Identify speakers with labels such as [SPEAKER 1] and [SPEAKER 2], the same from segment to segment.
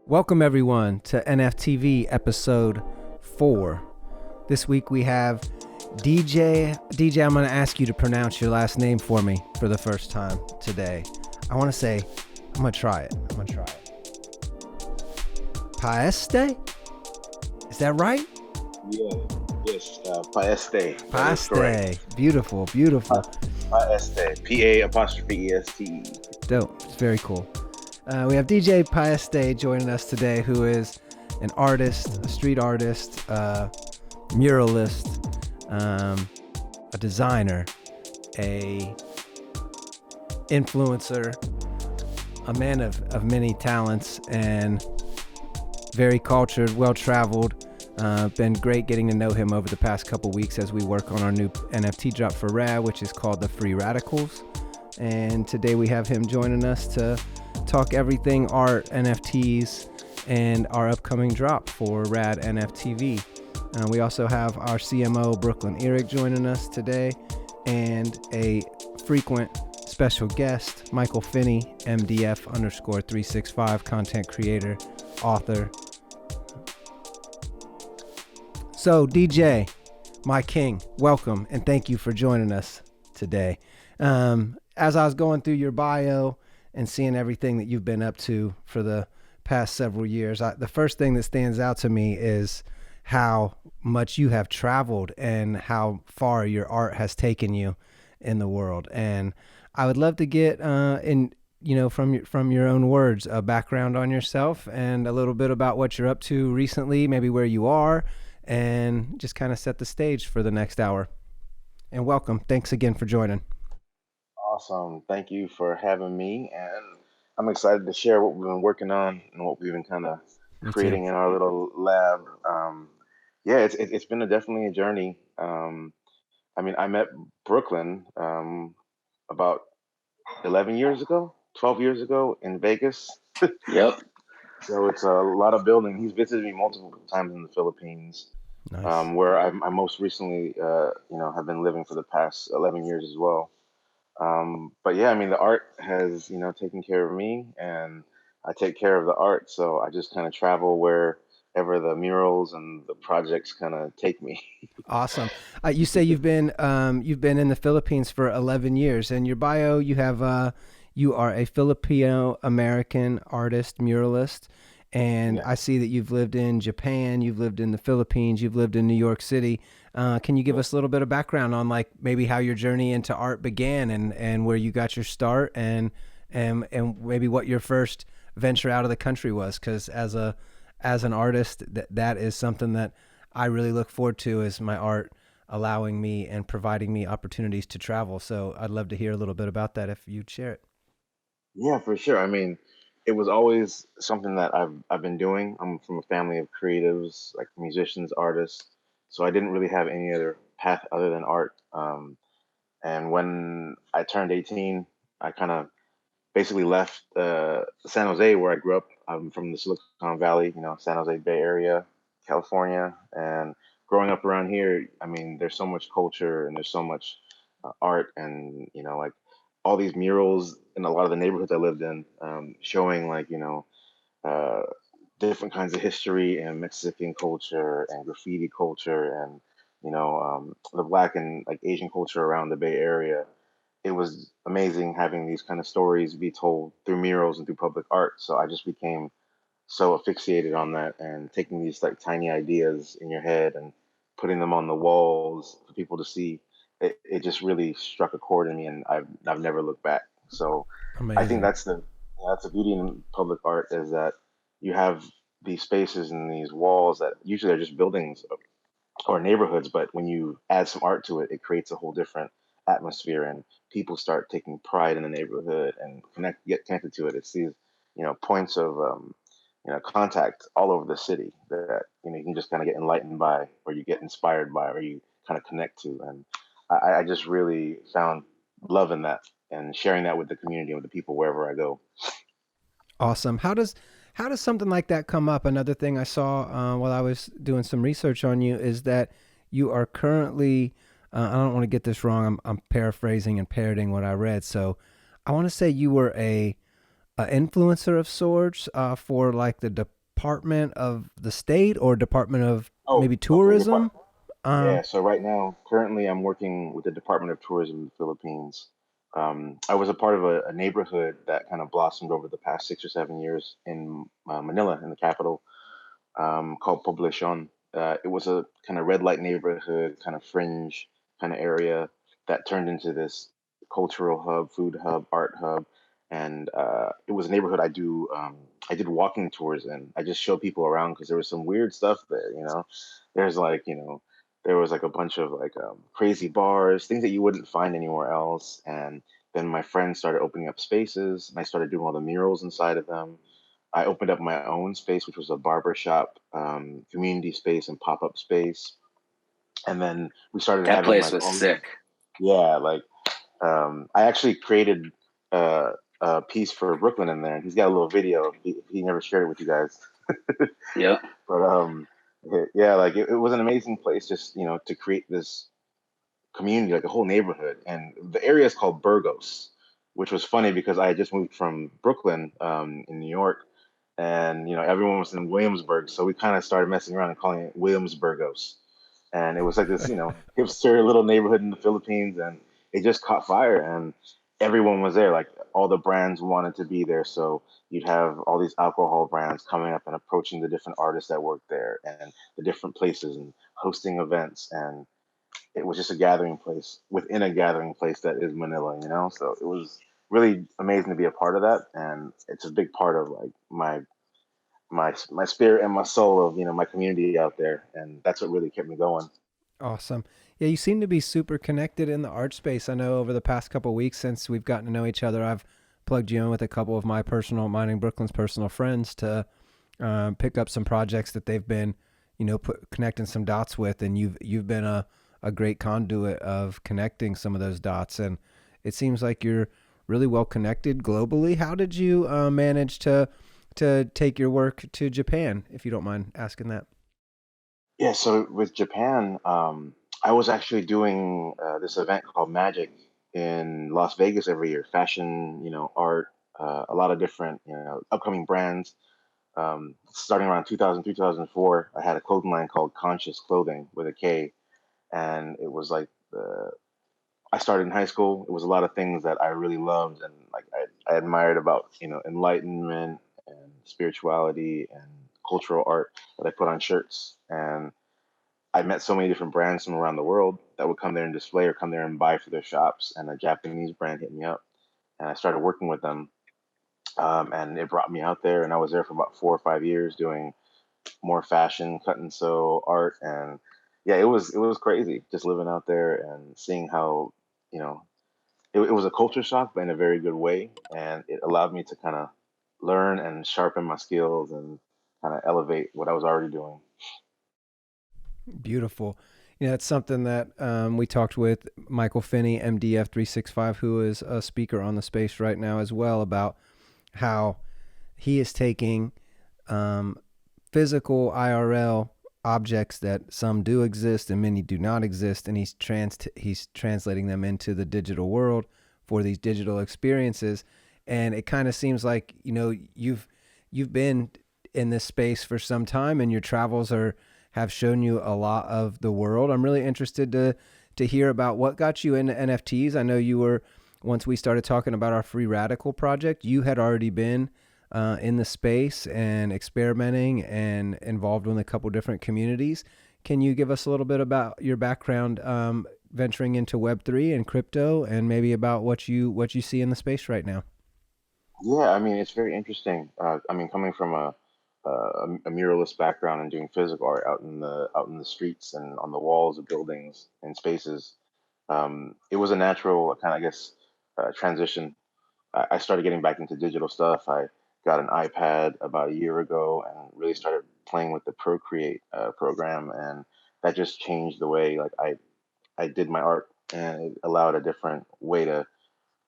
[SPEAKER 1] Welcome everyone to NFTV episode 4. This week we have Dee Jae. DJ, I'm going to ask you to pronounce your last name for me for the first time today. I'm going to try it. Pa'este? Is that right?
[SPEAKER 2] Yeah, yes, Pa'este.
[SPEAKER 1] Pa'este. Beautiful.
[SPEAKER 2] Pa'este. P-A-apostrophe-E-S-T-E.
[SPEAKER 1] Dope. It's very cool. We have Dee Jae Pa'este joining us today, who is an artist, a street artist, muralist, a designer, a influencer, a man of many talents, and very cultured, well-traveled. Been great getting to know him over the past couple weeks as we work on our new NFT drop for Rad, which is called the Free Radicals. And today we have him joining us to talk everything art, NFTs, and our upcoming drop for Rad NFTV. We also have our CMO, Brooklyn Eric, joining us today, and a frequent special guest, Michael Finney, MDF_365, content creator, author. So, DJ, my king, welcome, and thank you for joining us today. As I was going through your bio and seeing everything that you've been up to for the past several years, the first thing that stands out to me is how much you have traveled and how far your art has taken you in the world. And I would love to get from your own words, a background on yourself and a little bit about what you're up to recently, maybe where you are, and just kind of set the stage for the next hour. And welcome. Thanks again for joining.
[SPEAKER 2] Awesome. Thank you for having me. And I'm excited to share what we've been working on and what we've been kind of creating in our little lab. It's been definitely a journey. I met Brooklyn about 11 years ago, 12 years ago in Vegas.
[SPEAKER 3] Yep.
[SPEAKER 2] So it's a lot of building. He's visited me multiple times in the Philippines.
[SPEAKER 1] Nice.
[SPEAKER 2] Where I most recently, have been living for the past 11 years as well. The art has, taken care of me, and I take care of the art. So I just kind of travel wherever the murals and the projects kind of take me.
[SPEAKER 1] Awesome. You say you've been in the Philippines for 11 years, and your bio, you have you are a Filipino American artist, muralist. And
[SPEAKER 2] Yeah.
[SPEAKER 1] I see that you've lived in Japan, you've lived in the Philippines, you've lived in New York City. Can you give us a little bit of background on like maybe how your journey into art began and where you got your start and maybe what your first venture out of the country was? Because as an artist, that is something that I really look forward to, is my art allowing me and providing me opportunities to travel. So I'd love to hear a little bit about that if you'd share it.
[SPEAKER 2] Yeah, for sure. It was always something that I've been doing. I'm from a family of creatives, like musicians, artists. So I didn't really have any other path other than art. And when I turned 18, I kind of basically left San Jose, where I grew up. I'm from the Silicon Valley, San Jose Bay Area, California. And growing up around here, there's so much culture and there's so much art, and like all these murals in a lot of the neighborhoods I lived in, showing uh, different kinds of history and Mexican culture and graffiti culture and the Black and like Asian culture around the Bay Area. It was amazing having these kind of stories be told through murals and through public art. So I just became so asphyxiated on that, and taking these like tiny ideas in your head and putting them on the walls for people to see. It just really struck a chord in me, and I've never looked back. So I think
[SPEAKER 1] Amazing.
[SPEAKER 2] that's the beauty in public art, is that you have these spaces and these walls that usually are just buildings or neighborhoods, but when you add some art to it, it creates a whole different atmosphere, and people start taking pride in the neighborhood and get connected to it. It's these, points of, contact all over the city that, you can just kind of get enlightened by, or you get inspired by, or you kind of connect to. And I just really found love in that, and sharing that with the community and with the people wherever I go.
[SPEAKER 1] Awesome. How does something like that come up? Another thing I saw while I was doing some research on you is that you are currently, I don't want to get this wrong. I'm paraphrasing and parroting what I read. So I want to say you were a influencer of sorts for like the Department of the State or Department of
[SPEAKER 2] Oh,
[SPEAKER 1] maybe
[SPEAKER 2] okay.
[SPEAKER 1] tourism.
[SPEAKER 2] Yeah,
[SPEAKER 1] Um,
[SPEAKER 2] so right now, currently, I'm working with the Department of Tourism in the Philippines. I was a part of a neighborhood that kind of blossomed over the past 6 or 7 years in Manila, in the capital, called Poblacion. It was a kind of red light neighborhood, kind of fringe kind of area that turned into this cultural hub, food hub, art hub, and it was a neighborhood I did walking tours in. I just showed people around because there was some weird stuff there. There's like there was like a bunch of like crazy bars, things that you wouldn't find anywhere else, and then my friends started opening up spaces, and I started doing all the murals inside of them. I opened up my own space, which was a barber shop, community space, and pop up space. And then we started
[SPEAKER 3] That
[SPEAKER 2] having
[SPEAKER 3] place
[SPEAKER 2] like
[SPEAKER 3] was
[SPEAKER 2] all these,
[SPEAKER 3] sick.
[SPEAKER 2] yeah, like I actually created a piece for Brooklyn in there. He's got a little video. He never shared it with you guys,
[SPEAKER 3] Yep.
[SPEAKER 2] but yeah, like it was an amazing place just to create this community, like a whole neighborhood. And the area is called Burgos, which was funny because I had just moved from Brooklyn in New York, and everyone was in Williamsburg, so we kind of started messing around and calling it Williamsburgos. And it was like this, hipster little neighborhood in the Philippines, and it just caught fire, and everyone was there. Like all the brands wanted to be there, so you'd have all these alcohol brands coming up and approaching the different artists that worked there, and the different places, and hosting events, and it was just a gathering place within a gathering place that is Manila. So it was really amazing to be a part of that, and it's a big part of like my spirit and my soul of my community out there, and that's what really kept me going.
[SPEAKER 1] Awesome. Yeah, you seem to be super connected in the art space. I know over the past couple of weeks since we've gotten to know each other, I've plugged you in with a couple of my personal, mine and Brooklyn's personal friends to pick up some projects that they've been, connecting some dots with, and you've been a great conduit of connecting some of those dots, and it seems like you're really well connected globally. How did you manage to take your work to Japan, if you don't mind asking that?
[SPEAKER 2] Yeah, so with Japan, I was actually doing this event called Magic in Las Vegas every year. Fashion, art, a lot of different, upcoming brands. Starting around 2003, 2004, I had a clothing line called Conscious Clothing with a K, and it was like I started in high school. It was a lot of things that I really loved and like I admired about enlightenment and spirituality and cultural art that I put on shirts. And I met so many different brands from around the world that would come there and display or come there and buy for their shops. And a Japanese brand hit me up, and I started working with them. And it brought me out there, and I was there for about 4 or 5 years doing more fashion, cut and sew, art, and yeah, it was crazy just living out there and seeing how you know it was a culture shock, but in a very good way, and it allowed me to kind of learn and sharpen my skills and kind of elevate what I was already doing.
[SPEAKER 1] Beautiful. It's something that we talked with Michael Finney, MDF365, who is a speaker on the space right now as well, about how he is taking um, physical IRL objects that some do exist and many do not exist, and he's translating them into the digital world for these digital experiences. And it kind of seems like you've been in this space for some time, and your travels are have shown you a lot of the world. I'm really interested to hear about what got you into NFTs. I know you were, once we started talking about our Free Radical project, you had already been in the space and experimenting and involved with a couple different communities. Can you give us a little bit about your background venturing into Web3 and crypto, and maybe about what you see in the space right now?
[SPEAKER 2] Yeah, I mean it's very interesting. I mean, coming from a muralist background and doing physical art out in the streets and on the walls of buildings and spaces, it was a natural kind of, I guess, transition. I started getting back into digital stuff. I got an iPad about a year ago and really started playing with the Procreate program, and that just changed the way like I did my art, and it allowed a different way to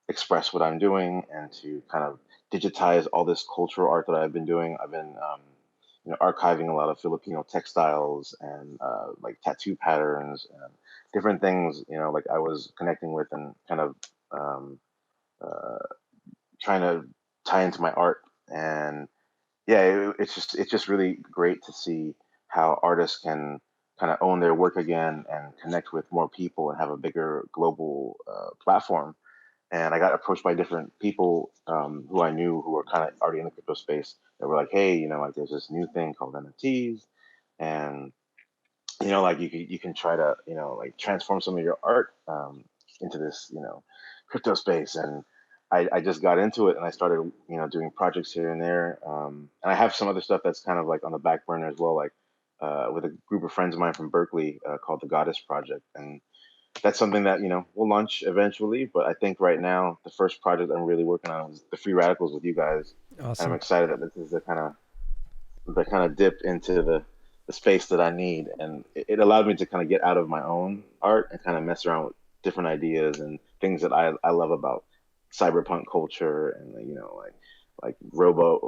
[SPEAKER 2] express what I'm doing and to kind of digitize all this cultural art that I've been doing. I've been archiving a lot of Filipino textiles and like tattoo patterns and different things. Like I was connecting with and kind of um, uh, trying to tie into my art. And yeah, it's just really great to see how artists can kind of own their work again and connect with more people and have a bigger global platform. And I got approached by different people who I knew who were kind of already in the crypto space that were like, hey, like there's this new thing called NFTs, and like you can try to like transform some of your art into this crypto space. And I just got into it and I started doing projects here and there, and I have some other stuff that's kind of like on the back burner as well, like with a group of friends of mine from Berkeley called the Goddess Project. And that's something that we'll launch eventually, but I think right now the first project I'm really working on is the Free Radicals with you guys. And I'm
[SPEAKER 1] Awesome.
[SPEAKER 2] excited that this is the kind of dip into the space that I need, and it allowed me to kind of get out of my own art and kind of mess around with different ideas and things that I love about cyberpunk culture, and like robo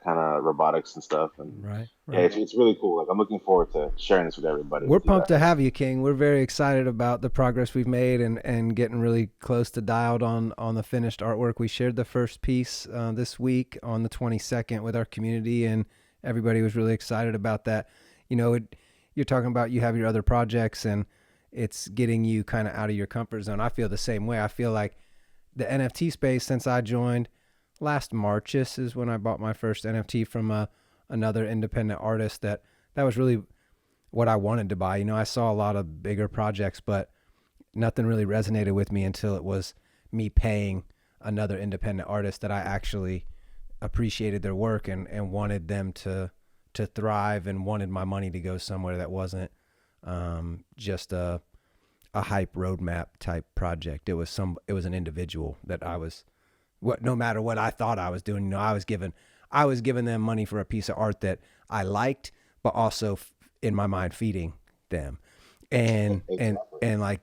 [SPEAKER 2] kind of robotics and stuff. And
[SPEAKER 1] Right,
[SPEAKER 2] yeah,
[SPEAKER 1] right.
[SPEAKER 2] it's really cool. Like I'm looking forward to sharing this with everybody,
[SPEAKER 1] We're
[SPEAKER 2] with you
[SPEAKER 1] pumped to
[SPEAKER 2] guys.
[SPEAKER 1] have you, King. We're very excited about the progress we've made and getting really close to dialed on the finished artwork. We shared the first piece this week on the 22nd with our community, and everybody was really excited about that. You're talking about you have your other projects, and it's getting you kind of out of your comfort zone. I feel the same way. I feel like the NFT space, since I joined last Marchus, is when I bought my first NFT from another independent artist. That was really what I wanted to buy. I saw a lot of bigger projects, but nothing really resonated with me until it was me paying another independent artist that I actually appreciated their work and wanted them to thrive and wanted my money to go somewhere that wasn't just a hype roadmap type project. It was an individual that I was no matter what I thought I was doing, I was giving them money for a piece of art that I liked, but also in my mind feeding them, and and
[SPEAKER 2] Exactly.
[SPEAKER 1] and like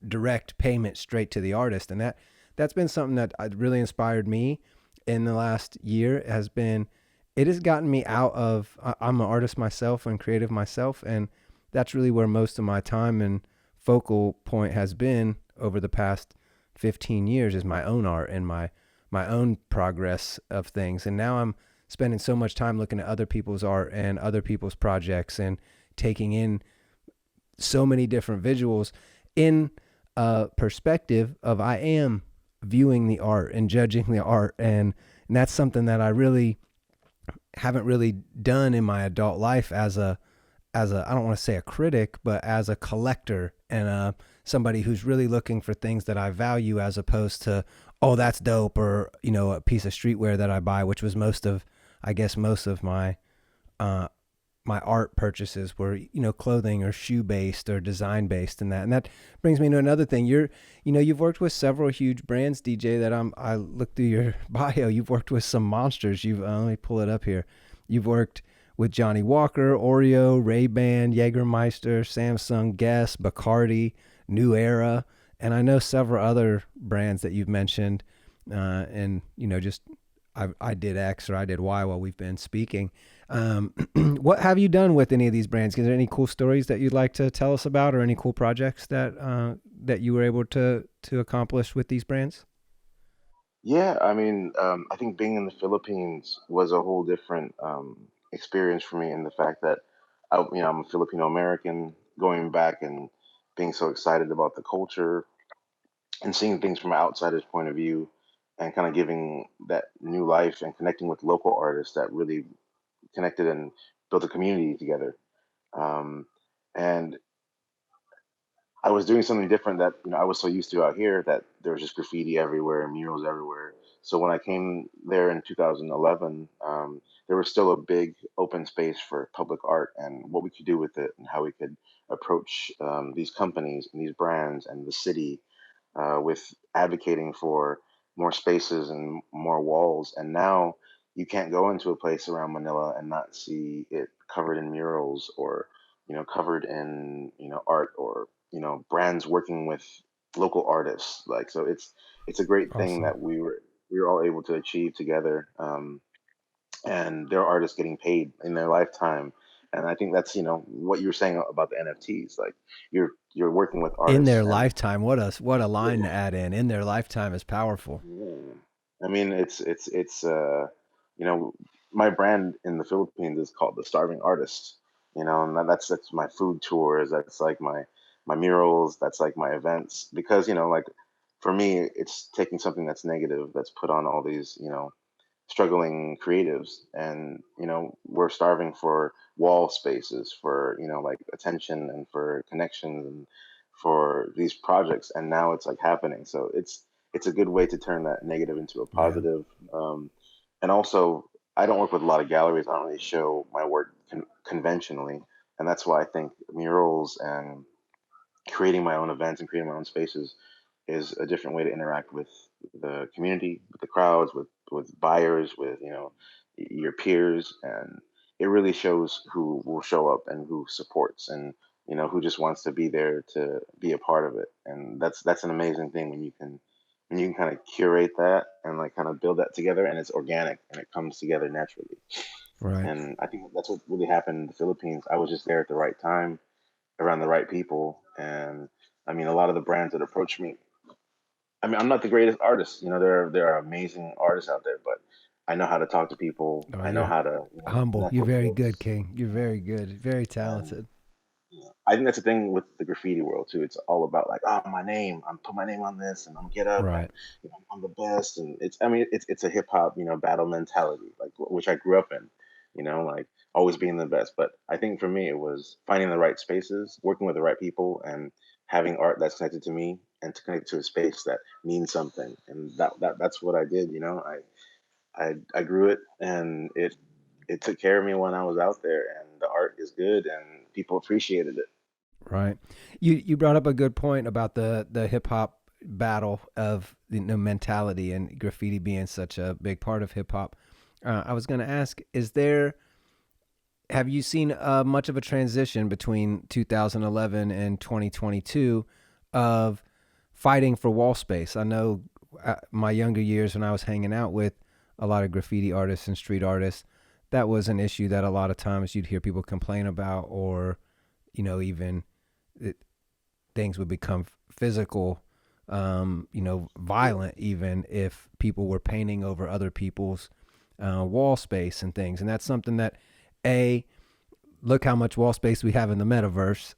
[SPEAKER 1] direct payment straight to the artist. And that's been something that really inspired me in the last year. It has gotten me out of, I'm an artist myself and creative myself, and that's really where most of my time and focal point has been over the past 15 years, is my own art and my own progress of things. And now I'm spending so much time looking at other people's art and other people's projects and taking in so many different visuals in a perspective of I am viewing the art and judging the art. And that's something that I really haven't really done in my adult life as a I don't want to say a critic, but as a collector and somebody who's really looking for things that I value, as opposed to, oh, that's dope, or a piece of streetwear that I buy, which was most of uh, my art purchases were clothing or shoe based or design based. And that brings me to another thing. You've worked with several huge brands, DJ, that I looked through your bio. You've worked with some monsters. Let me pull it up here. You've worked with Johnny Walker, Oreo, Ray-Ban, Jägermeister, Samsung, Guess, Bacardi, New Era, and I know several other brands that you've mentioned. And just I did X or I did Y while we've been speaking. What have you done with any of these brands? Is there any cool stories that you'd like to tell us about, or any cool projects that you were able to accomplish with these brands?
[SPEAKER 2] Yeah, I mean, I think being in the Philippines was a whole different experience for me, in the fact that I'm a Filipino American, going back and being so excited about the culture and seeing things from an outsider's point of view, and kind of giving that new life and connecting with local artists that really connected and built a community together. Um, and I was doing something different that I was so used to out here, that there was just graffiti everywhere, murals everywhere. So when I came there in 2011, there was still a big open space for public art and what we could do with it and how we could approach these companies and these brands and the city with advocating for more spaces and more walls. And now you can't go into a place around Manila and not see it covered in murals, or covered in art, or brands working with local artists. Like, so it's a great thing
[SPEAKER 1] Awesome.
[SPEAKER 2] that we were all able to achieve together. And there are artists getting paid in their lifetime. And I think that's what you were saying about the NFTs. Like, you're working with
[SPEAKER 1] In
[SPEAKER 2] artists,
[SPEAKER 1] their
[SPEAKER 2] and
[SPEAKER 1] lifetime, what a line
[SPEAKER 2] yeah,
[SPEAKER 1] to add in. In their lifetime is powerful.
[SPEAKER 2] yeah. I mean, it's you know, my brand in the Philippines is called the Starving Artist. And that's my food tours. That's like my murals. That's like my events. Because like for me, it's taking something that's negative that's put on all these struggling creatives, and we're starving for wall spaces, for like attention, and for connections, and for these projects, and now it's like happening. So it's a good way to turn that negative into a
[SPEAKER 1] Yeah.
[SPEAKER 2] positive. And also, I don't work with a lot of galleries. I don't really show my work conventionally, and that's why I think murals and creating my own events and creating my own spaces is a different way to interact with the community, with the crowds, with buyers, with your peers, and it really shows who will show up and who supports, and who just wants to be there to be a part of it. And that's an amazing thing when you can kind of curate that and like kind of build that together, and it's organic and it comes together naturally.
[SPEAKER 1] Right.
[SPEAKER 2] And I think that's what really happened in the Philippines. I was just there at the right time, around the right people. And I mean, a lot of the brands that approach me, I mean, I'm not the greatest artist. There are amazing artists out there, but I know how to talk to people.
[SPEAKER 1] Oh,
[SPEAKER 2] I know
[SPEAKER 1] you're
[SPEAKER 2] how to
[SPEAKER 1] humble.
[SPEAKER 2] connect
[SPEAKER 1] You're
[SPEAKER 2] with
[SPEAKER 1] very good,
[SPEAKER 2] folks.
[SPEAKER 1] King. You're very good. Very
[SPEAKER 2] And
[SPEAKER 1] talented.
[SPEAKER 2] I think that's the thing with the graffiti world too. It's all about like, oh, my name. I'm put my name on this, and I'm get up, and
[SPEAKER 1] Right.
[SPEAKER 2] I'm the best. And I mean, it's a hip hop battle mentality, like which I grew up in. Like always being the best. But I think for me, it was finding the right spaces, working with the right people, and having art that's connected to me and to connect to a space that means something. And that's what I did. I grew it, and it took care of me when I was out there, and the art is good, and people appreciated it.
[SPEAKER 1] Right. You brought up a good point about the hip hop battle of mentality and graffiti being such a big part of hip hop. I was going to ask, have you seen much of a transition between 2011 and 2022 of fighting for wall space? I know my younger years when I was hanging out with a lot of graffiti artists and street artists, that was an issue that a lot of times you'd hear people complain about, or even it, things would become physical, violent, even if people were painting over other people's wall space and things. And that's something that, a, look how much wall space we have in the metaverse.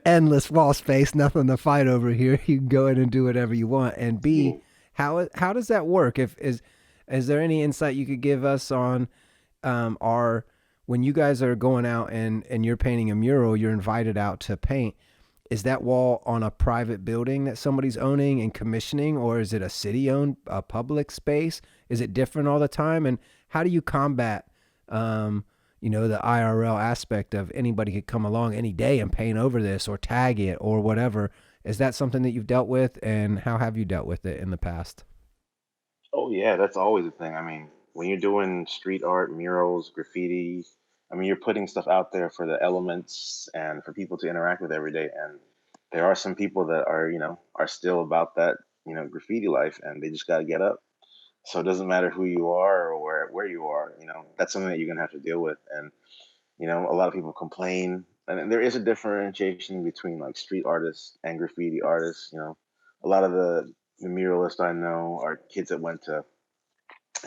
[SPEAKER 1] Endless wall space, nothing to fight over here. You can go in and do whatever you want. And B, how does that work? If is there any insight you could give us on our when you guys are going out and you're painting a mural, you're invited out to paint. Is that wall on a private building that somebody's owning and commissioning, or is it a city owned, a public space? Is it different all the time? And how do you combat, the IRL aspect of anybody could come along any day and paint over this or tag it or whatever? Is that something that you've dealt with, and how have you dealt with it in the past?
[SPEAKER 2] Oh yeah, that's always a thing. I mean, when you're doing street art, murals, graffiti, I mean, you're putting stuff out there for the elements and for people to interact with every day. And there are some people that are still about that, graffiti life, and they just got to get up. So it doesn't matter who you are or where you are, that's something that you're gonna have to deal with. And a lot of people complain, and there is a differentiation between like street artists and graffiti artists. A lot of the muralists I know are kids that went to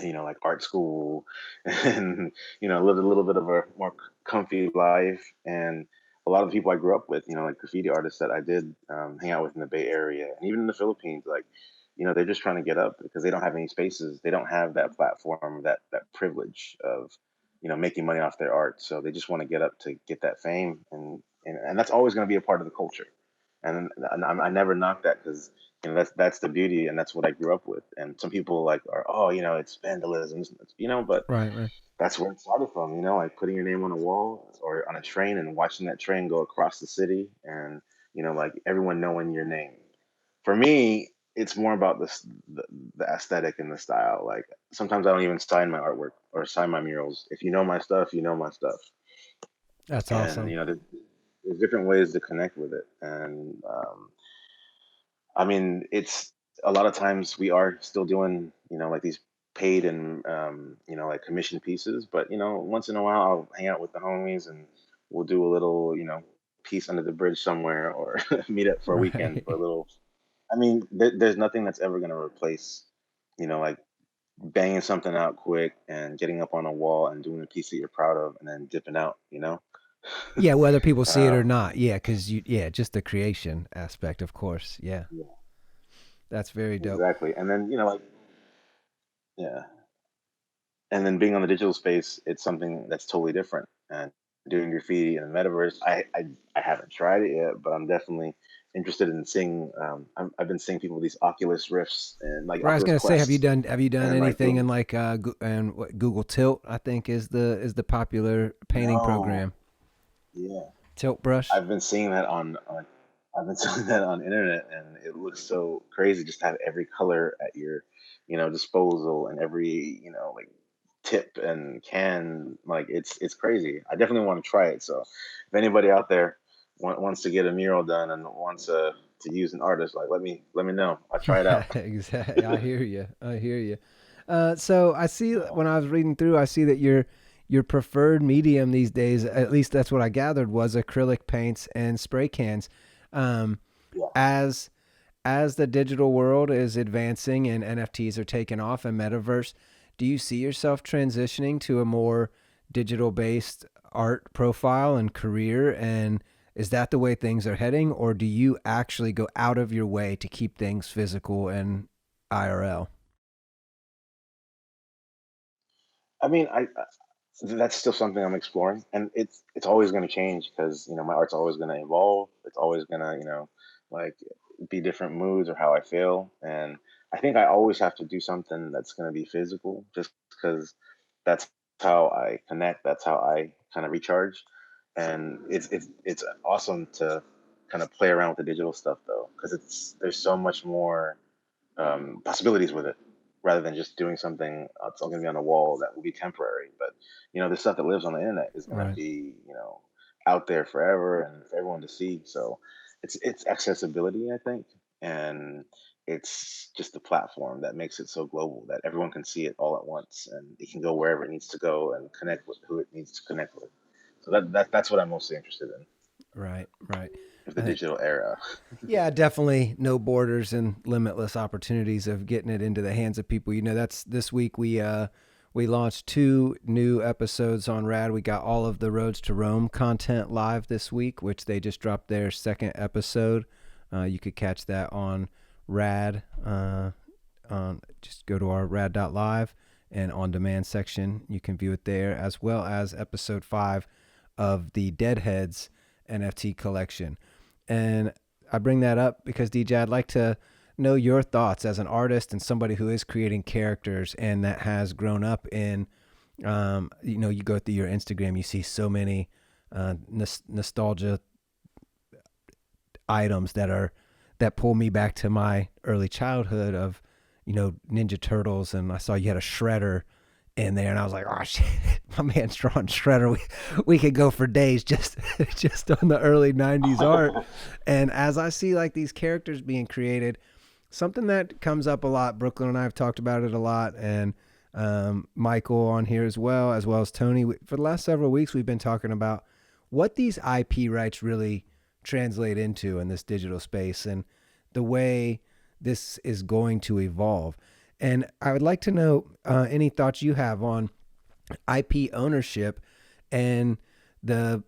[SPEAKER 2] like art school and lived a little bit of a more comfy life. And a lot of the people I grew up with, like graffiti artists that I did hang out with in the Bay Area and even in the Philippines, like they're just trying to get up because they don't have any spaces. They don't have that platform, that privilege of making money off their art. So they just want to get up to get that fame, and that's always going to be a part of the culture. And I never knock that, because that's the beauty, and that's what I grew up with. And some people like are, oh, it's vandalism, but
[SPEAKER 1] Right, right.
[SPEAKER 2] that's where it started from. Like putting your name on a wall or on a train and watching that train go across the city, and like everyone knowing your name. For me, it's more about the aesthetic and the style. Like sometimes I don't even sign my artwork or sign my murals. If you know my stuff, you know my stuff.
[SPEAKER 1] That's
[SPEAKER 2] And
[SPEAKER 1] awesome.
[SPEAKER 2] there's different ways to connect with it. And I mean, it's a lot of times we are still doing, like these paid and like commission pieces. But once in a while, I'll hang out with the homies, and we'll do a little, piece under the bridge somewhere, or meet up for a weekend for a
[SPEAKER 1] Right.
[SPEAKER 2] little. I mean, there's nothing that's ever going to replace, like banging something out quick and getting up on a wall and doing a piece that you're proud of and then dipping out.
[SPEAKER 1] Yeah, whether people see it or
[SPEAKER 2] Um,
[SPEAKER 1] not. Yeah, because just the creation aspect, of course. Yeah,
[SPEAKER 2] yeah,
[SPEAKER 1] that's very dope.
[SPEAKER 2] exactly. And then, yeah. And then being on the digital space, it's something that's totally different. And doing graffiti in the metaverse, I haven't tried it yet, but I'm definitely interested in seeing. I've been seeing people with these Oculus Rifts and like
[SPEAKER 1] Right, I was
[SPEAKER 2] Oculus
[SPEAKER 1] gonna say,
[SPEAKER 2] Quests,
[SPEAKER 1] have you done
[SPEAKER 2] and like
[SPEAKER 1] anything in
[SPEAKER 2] doing
[SPEAKER 1] like and what Google Tilt? I think is the popular painting
[SPEAKER 2] no,
[SPEAKER 1] program.
[SPEAKER 2] yeah.
[SPEAKER 1] Tilt brush.
[SPEAKER 2] I've been seeing that on I've been seeing that on internet, and it looks so crazy just to have every color at your disposal, and every like tip and can. Like it's crazy. I definitely want to try it. So if anybody out there wants to get a mural done and wants to use an artist, like let me know. I'll try it out.
[SPEAKER 1] Exactly. I hear you. I hear you. So I see when I was reading through, I see that your preferred medium these days, at least that's what I gathered, was acrylic paints and spray cans. Um,
[SPEAKER 2] Yeah.
[SPEAKER 1] as as the digital world is advancing and NFTs are taking off and metaverse, do you see yourself transitioning to a more digital based art profile and career? And is that the way things are heading, or do you actually go out of your way to keep things physical and IRL?
[SPEAKER 2] I mean, that's still something I'm exploring, and it's always going to change because my art's always going to evolve. It's always going to like be different moods or how I feel, and I think I always have to do something that's going to be physical, just because that's how I connect. That's how I kind of recharge, and it's awesome to kind of play around with the digital stuff though, because there's so much more possibilities with it rather than just doing something that's going to be on a wall that will be temporary. But the stuff that lives on the internet is going to
[SPEAKER 1] Right.
[SPEAKER 2] be out there forever and for everyone to see. So it's accessibility, I think, and it's just the platform that makes it so global that everyone can see it all at once and it can go wherever it needs to go and connect with who it needs to connect with. So that's what I'm mostly interested in
[SPEAKER 1] Right. Right.
[SPEAKER 2] with the
[SPEAKER 1] I think
[SPEAKER 2] digital era.
[SPEAKER 1] Yeah, definitely no borders and limitless opportunities of getting it into the hands of people. That's this week we launched 2 new episodes on Rad. We got all of the Roads to Rome content live this week, which they just dropped their second episode. You could catch that on Rad. Just go to our rad.live and on demand section. You can view it there, as well as episode 5 of the Deadheads NFT collection. And I bring that up because DJ, I'd like to know your thoughts as an artist and somebody who is creating characters and that has grown up in, you go through your Instagram, you see so many nostalgia items that pull me back to my early childhood of, Ninja Turtles, and I saw you had a Shredder in there, and I was like, oh shit, my man's drawing Shredder. We could go for days just just on the early '90s art. And as I see like these characters being created, something that comes up a lot. Brooklyn and I have talked about it a lot, and Michael on here as well as Tony. For the last several weeks, we've been talking about what these IP rights really translate into in this digital space and the way this is going to evolve. And I would like to know any thoughts you have on IP ownership and the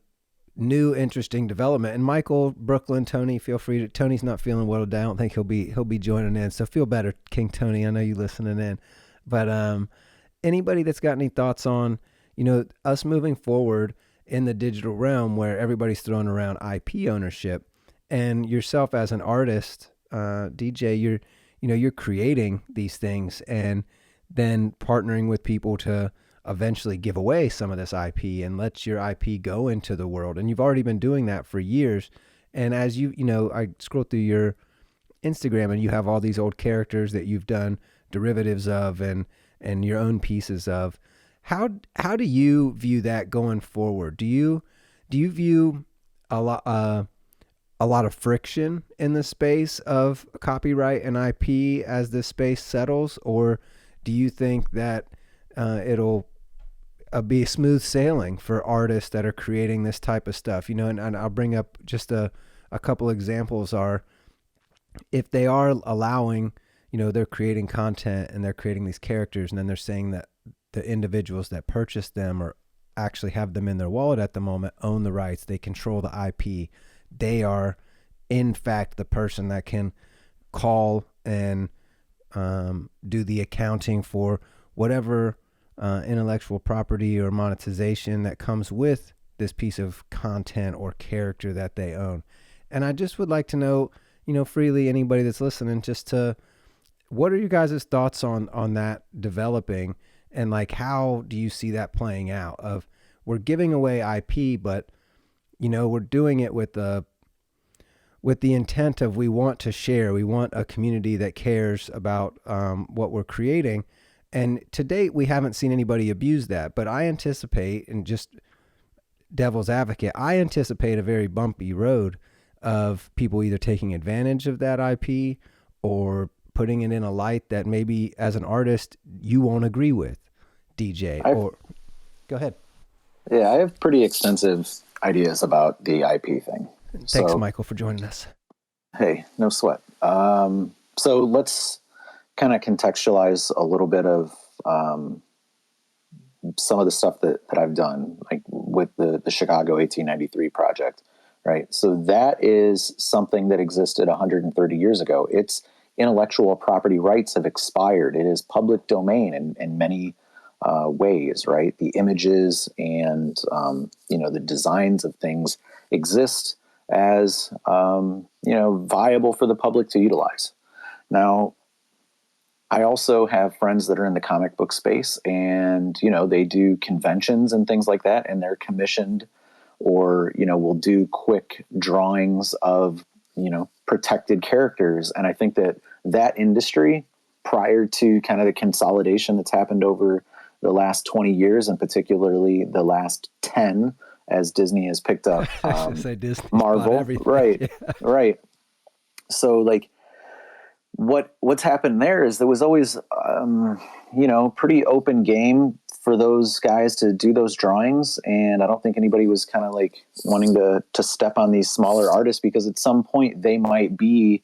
[SPEAKER 1] new interesting development. And Michael, Brooklyn, Tony, feel free to. Tony's not feeling well today. I don't think he'll be joining in. So feel better, King Tony. I know you listening in. But anybody that's got any thoughts on us moving forward in the digital realm where everybody's throwing around IP ownership, and yourself as an artist, DJ, you're creating these things and then partnering with people to eventually give away some of this IP and let your IP go into the world. And you've already been doing that for years. And as I scroll through your Instagram and you have all these old characters that you've done derivatives of and your own pieces of. How do you view that going forward? Do you view a lot of friction in the space of copyright and IP as this space settles, or do you think that it'll be smooth sailing for artists that are creating this type of stuff? And I'll bring up just a couple examples are if they are allowing, they're creating content and they're creating these characters, and then they're saying that the individuals that purchase them or actually have them in their wallet at the moment own the rights. They control the IP. They are, in fact, the person that can call and do the accounting for whatever intellectual property or monetization that comes with this piece of content or character that they own. And I just would like to know, freely, anybody that's listening, just to, what are you guys' thoughts on that developing, and like, how do you see that playing out? Of, we're giving away IP, but we're doing it with the intent of, we want to share, we want a community that cares about what we're creating. And to date, we haven't seen anybody abuse that, but I anticipate, and just devil's advocate, I anticipate a very bumpy road of people either taking advantage of that IP or putting it in a light that maybe as an artist you won't agree with, DJ. Or go ahead.
[SPEAKER 3] Yeah, I have pretty extensive ideas about the IP thing.
[SPEAKER 1] Thanks, Michael, for joining us.
[SPEAKER 3] Hey, no sweat. So let's kind of contextualize a little bit of some of the stuff that I've done, like with the Chicago 1893 project, right? So that is something that existed 130 years ago. Its intellectual property rights have expired. It is public domain in many ways, right? The images and, the designs of things exist as, viable for the public to utilize. Now, I also have friends that are in the comic book space, and, they do conventions and things like that, and they're commissioned, or, will do quick drawings of, protected characters. And I think that industry, prior to kind of the consolidation that's happened over the last 20 years, and particularly the last 10, as Disney has picked up Marvel, right, yeah. Right. So like, what's happened there is there was always, pretty open game for those guys to do those drawings. And I don't think anybody was kind of like wanting to step on these smaller artists, because at some point they might be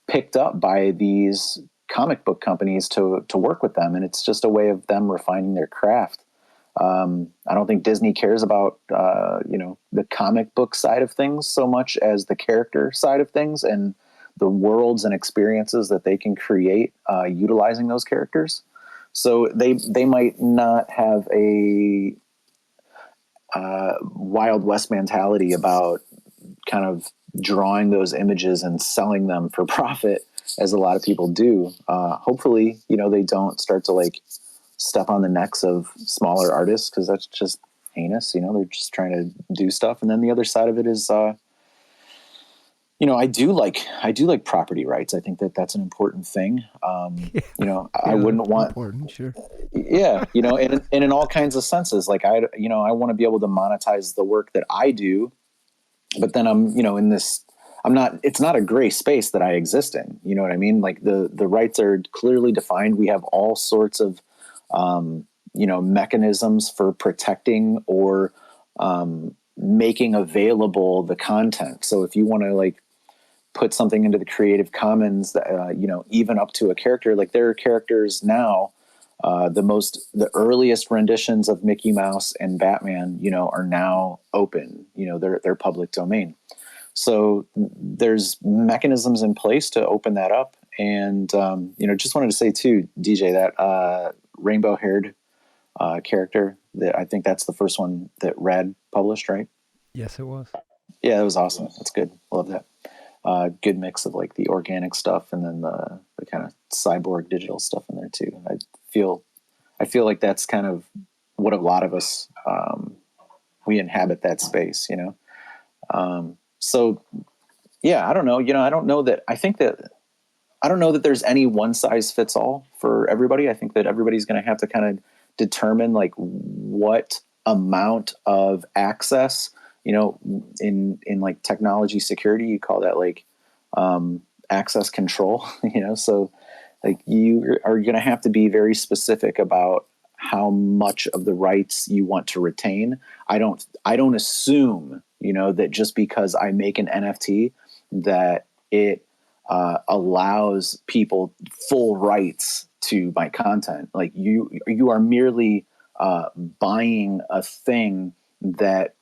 [SPEAKER 3] picked up by these comic book companies to work with them. And it's just a way of them refining their craft. I don't think Disney cares about, the comic book side of things so much as the character side of things, and the worlds and experiences that they can create utilizing those characters. So they might not have a Wild West mentality about kind of drawing those images and selling them for profit, as a lot of people do. Hopefully, they don't start to like step on the necks of smaller artists, because that's just heinous. They're just trying to do stuff. And then the other side of it is, I do like property rights. I think that's an important thing. I wouldn't want,
[SPEAKER 1] important, sure.
[SPEAKER 3] Yeah. And in all kinds of senses, like I want to be able to monetize the work that I do, but then I'm, it's not a gray space that I exist in. You know what I mean? Like the rights are clearly defined. We have all sorts of, mechanisms for protecting or, making available the content. So if you want to like put something into the Creative Commons that, even up to a character, like there are characters now, the earliest renditions of Mickey Mouse and Batman, are now open, they're public domain. So there's mechanisms in place to open that up. And, just wanted to say too, DJ, that, rainbow haired, character, that I think that's the first one that Rad published, right?
[SPEAKER 1] Yes, it was.
[SPEAKER 3] Yeah, it was awesome. That's good. Love that. Good mix of like the organic stuff and then the kind of cyborg digital stuff in there too. I feel like that's kind of what a lot of us, we inhabit that space, so yeah, I don't know, I don't know that there's any one size fits all for everybody. I think that everybody's going to have to kind of determine like what amount of access, in like technology security, you call that like, access control, so like you are going to have to be very specific about how much of the rights you want to retain. I don't assume, that just because I make an NFT that it allows people full rights to my content. Like you are merely buying a thing that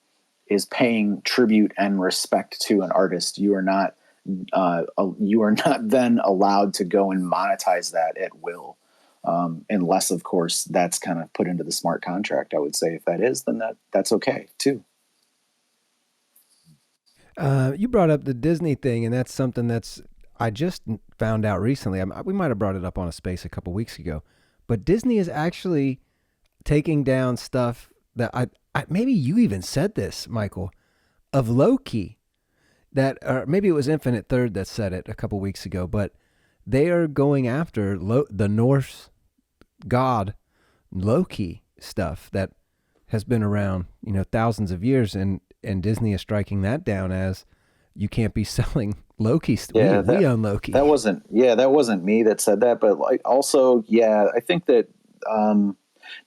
[SPEAKER 3] is paying tribute and respect to an artist. You are not then allowed to go and monetize that at will, unless, of course, that's kind of put into the smart contract. I would say if that is, then that's okay too.
[SPEAKER 1] You brought up the Disney thing, and that's something I just found out recently. We might have brought it up on a space a couple weeks ago, but Disney is actually taking down stuff that I maybe you even said this, Michael, of Loki. That, or maybe it was Infinite Third that said it a couple weeks ago, but they are going after the Norse god Loki stuff that has been around, thousands of years, and Disney is striking that down as you can't be selling Loki. Yeah, we own Loki.
[SPEAKER 3] That wasn't me that said that, but like also, yeah, I think that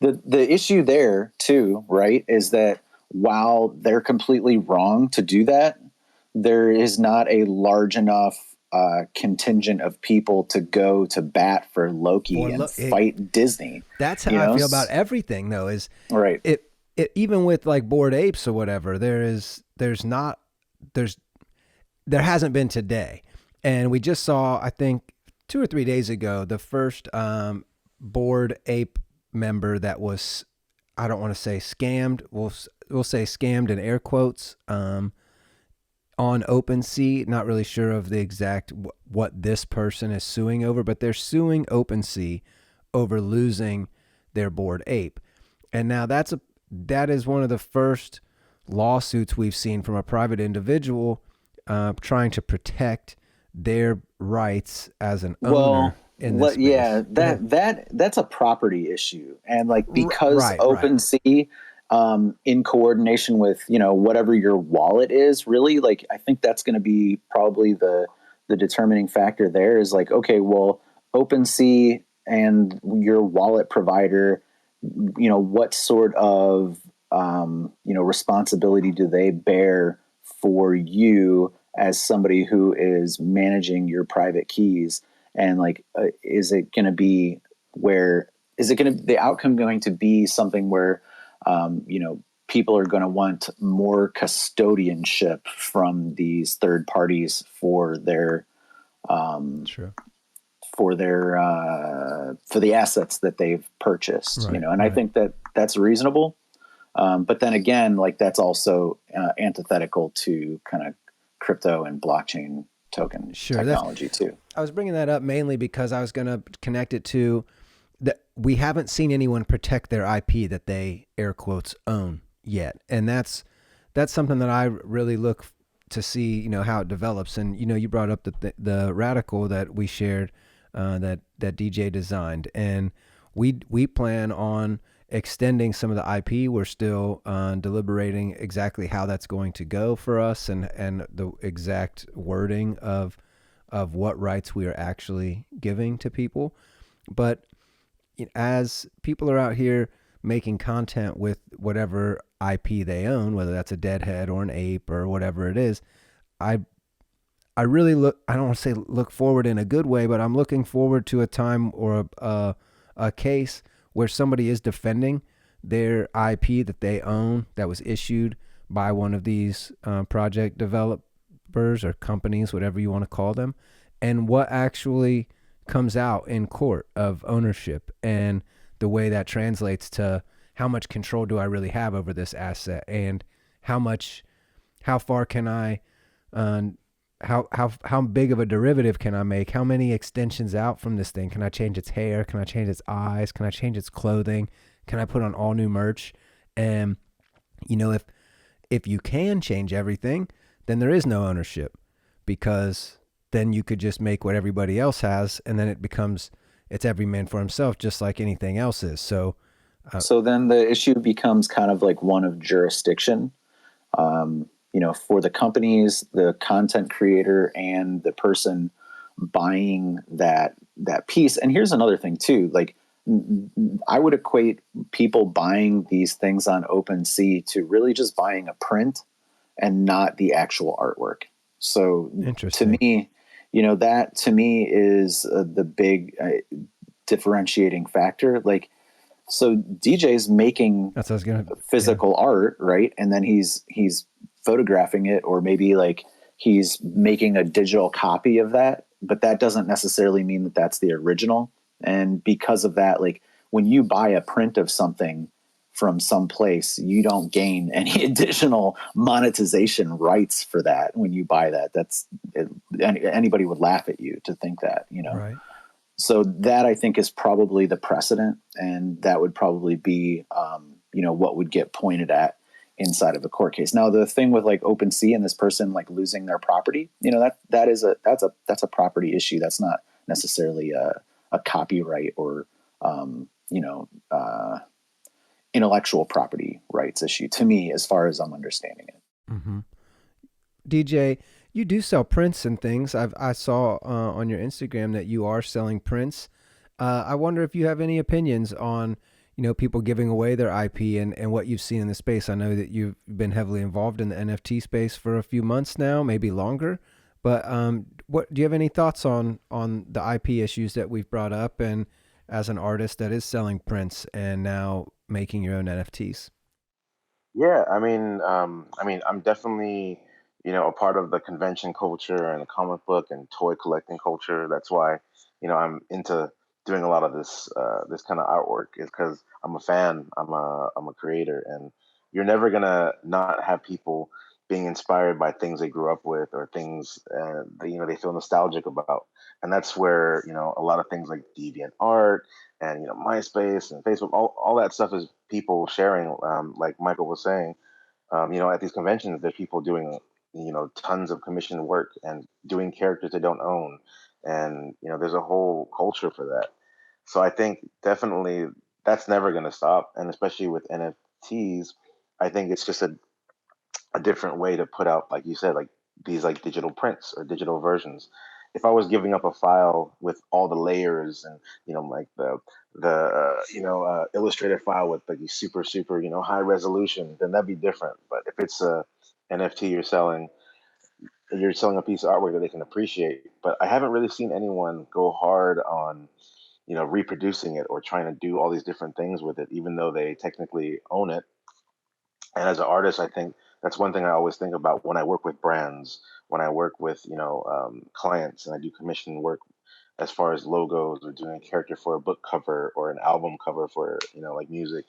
[SPEAKER 3] the issue there too, right, is that while they're completely wrong to do that, there is not a large enough contingent of people to go to bat for Loki and fight Disney.
[SPEAKER 1] That's how I feel about everything, though. Is
[SPEAKER 3] right.
[SPEAKER 1] It even with like Bored Apes or whatever, there hasn't been today, and we just saw, I think 2 or 3 days ago, the first Bored Ape member that was, I don't want to say scammed. We'll say scammed in air quotes. On OpenSea, not really sure of the exact what this person is suing over, but they're suing OpenSea over losing their Bored Ape. And now that is one of the first lawsuits we've seen from a private individual trying to protect their rights as an owner. In this space.
[SPEAKER 3] Yeah, that's a property issue, and like because OpenSea. In coordination with, whatever your wallet is, really, like, I think that's going to be probably the determining factor there is like, okay, well, OpenSea and your wallet provider, what sort of, responsibility do they bear for you as somebody who is managing your private keys? And like, is the outcome going to be something where, people are going to want more custodianship from these third parties for their, for the assets that they've purchased, and right. I think that's reasonable. But then again, like that's also antithetical to kind of crypto and blockchain token technology too.
[SPEAKER 1] I was bringing that up mainly because I was going to connect it to that we haven't seen anyone protect their IP that they air quotes own yet. And that's something that I really look to see, how it develops. And, you brought up the radical that we shared, that DJ designed, and we plan on extending some of the IP. We're still deliberating exactly how that's going to go for us and the exact wording of what rights we are actually giving to people. But as people are out here making content with whatever IP they own, whether that's a deadhead or an ape or whatever it is, I really I don't want to say look forward in a good way, but I'm looking forward to a time or a case where somebody is defending their IP that they own that was issued by one of these project developers or companies, whatever you want to call them, and what actually comes out in court of ownership and the way that translates to how much control do I really have over this asset, and how far can I, how big of a derivative can I make? How many extensions out from this thing? Can I change its hair? Can I change its eyes? Can I change its clothing? Can I put on all new merch? And, if you can change everything, then there is no ownership, because then you could just make what everybody else has, and then it's every man for himself, just like anything else is. So then the issue becomes kind of like one of jurisdiction, for the companies, the content creator, and the person buying that piece. And here's another thing too, like I would equate people buying these things on OpenSea to really just buying a print and not the actual artwork. So to me,
[SPEAKER 3] that to me is the big differentiating factor. Like, so DJ's making
[SPEAKER 1] That's what I was gonna.
[SPEAKER 3] physical art, right? And then he's photographing it, or maybe like he's making a digital copy of that, but that doesn't necessarily mean that that's the original. And because of that, like when you buy a print of something from some place, you don't gain any additional monetization rights for that when you buy that. Anybody would laugh at you to think that,
[SPEAKER 1] Right.
[SPEAKER 3] So that I think is probably the precedent, and that would probably be, what would get pointed at inside of a court case. Now, the thing with like OpenSea and this person like losing their property, that's a property issue. That's not necessarily a copyright or intellectual property rights issue to me, as far as I'm understanding it.
[SPEAKER 1] Mm-hmm. DJ, you do sell prints and things. I saw on your Instagram that you are selling prints. I wonder if you have any opinions on, people giving away their IP and what you've seen in the space. I know that you've been heavily involved in the NFT space for a few months now, maybe longer. But what do you have any thoughts on the IP issues that we've brought up, and as an artist that is selling prints and now making your own NFTs?
[SPEAKER 2] Yeah, I'm definitely, a part of the convention culture and the comic book and toy collecting culture. That's why, I'm into doing a lot of this kind of artwork, is because I'm a fan. I'm a creator, and you're never gonna not have people being inspired by things they grew up with, or things that they feel nostalgic about. And that's where a lot of things like deviant art and MySpace and Facebook, all that stuff is people sharing. Like Michael was saying, at these conventions, there's people doing tons of commissioned work and doing characters they don't own, and there's a whole culture for that. So I think definitely that's never going to stop, and especially with NFTs, I think it's just a different way to put out, like you said, like these like digital prints or digital versions. If I was giving up a file with all the layers and like the illustrated file with like super high resolution, then that'd be different. But if it's a NFT you're selling a piece of artwork that they can appreciate. But I haven't really seen anyone go hard on reproducing it or trying to do all these different things with it, even though they technically own it. And as an artist, I think that's one thing I always think about when I work with brands, when I work with clients, and I do commission work as far as logos or doing a character for a book cover or an album cover for like music.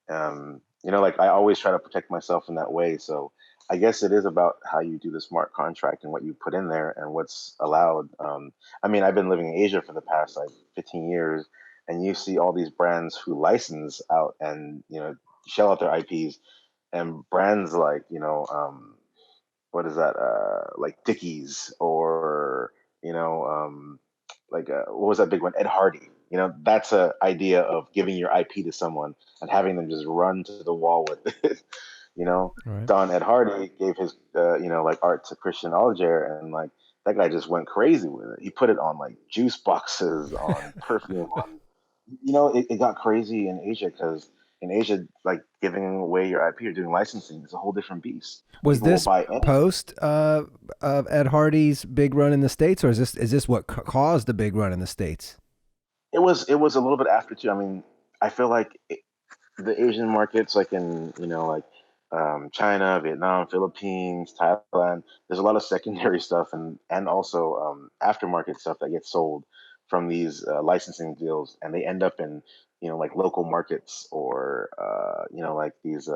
[SPEAKER 2] Like I always try to protect myself in that way. So I guess it is about how you do the smart contract and what you put in there and what's allowed. I've been living in Asia for the past like 15 years, and you see all these brands who license out and shell out their IPs, and brands like what is that like Dickies, or what was that big one, Ed Hardy. That's a idea of giving your IP to someone and having them just run to the wall with it. you know
[SPEAKER 1] Right.
[SPEAKER 2] Don Ed Hardy gave his like art to Christian Auger, and like that guy just went crazy with it. He put it on like juice boxes, on perfume, on it got crazy in Asia, because in Asia, like giving away your IP or doing licensing is a whole different beast.
[SPEAKER 1] Was
[SPEAKER 2] People will
[SPEAKER 1] this
[SPEAKER 2] buy anything.
[SPEAKER 1] post of Ed Hardy's big run in the States, or is this what caused the big run in the States?
[SPEAKER 2] It was a little bit after too. I feel like the Asian markets, like in China, Vietnam, Philippines, Thailand, there's a lot of secondary stuff, and also aftermarket stuff that gets sold from these licensing deals, and they end up in like local markets, or like these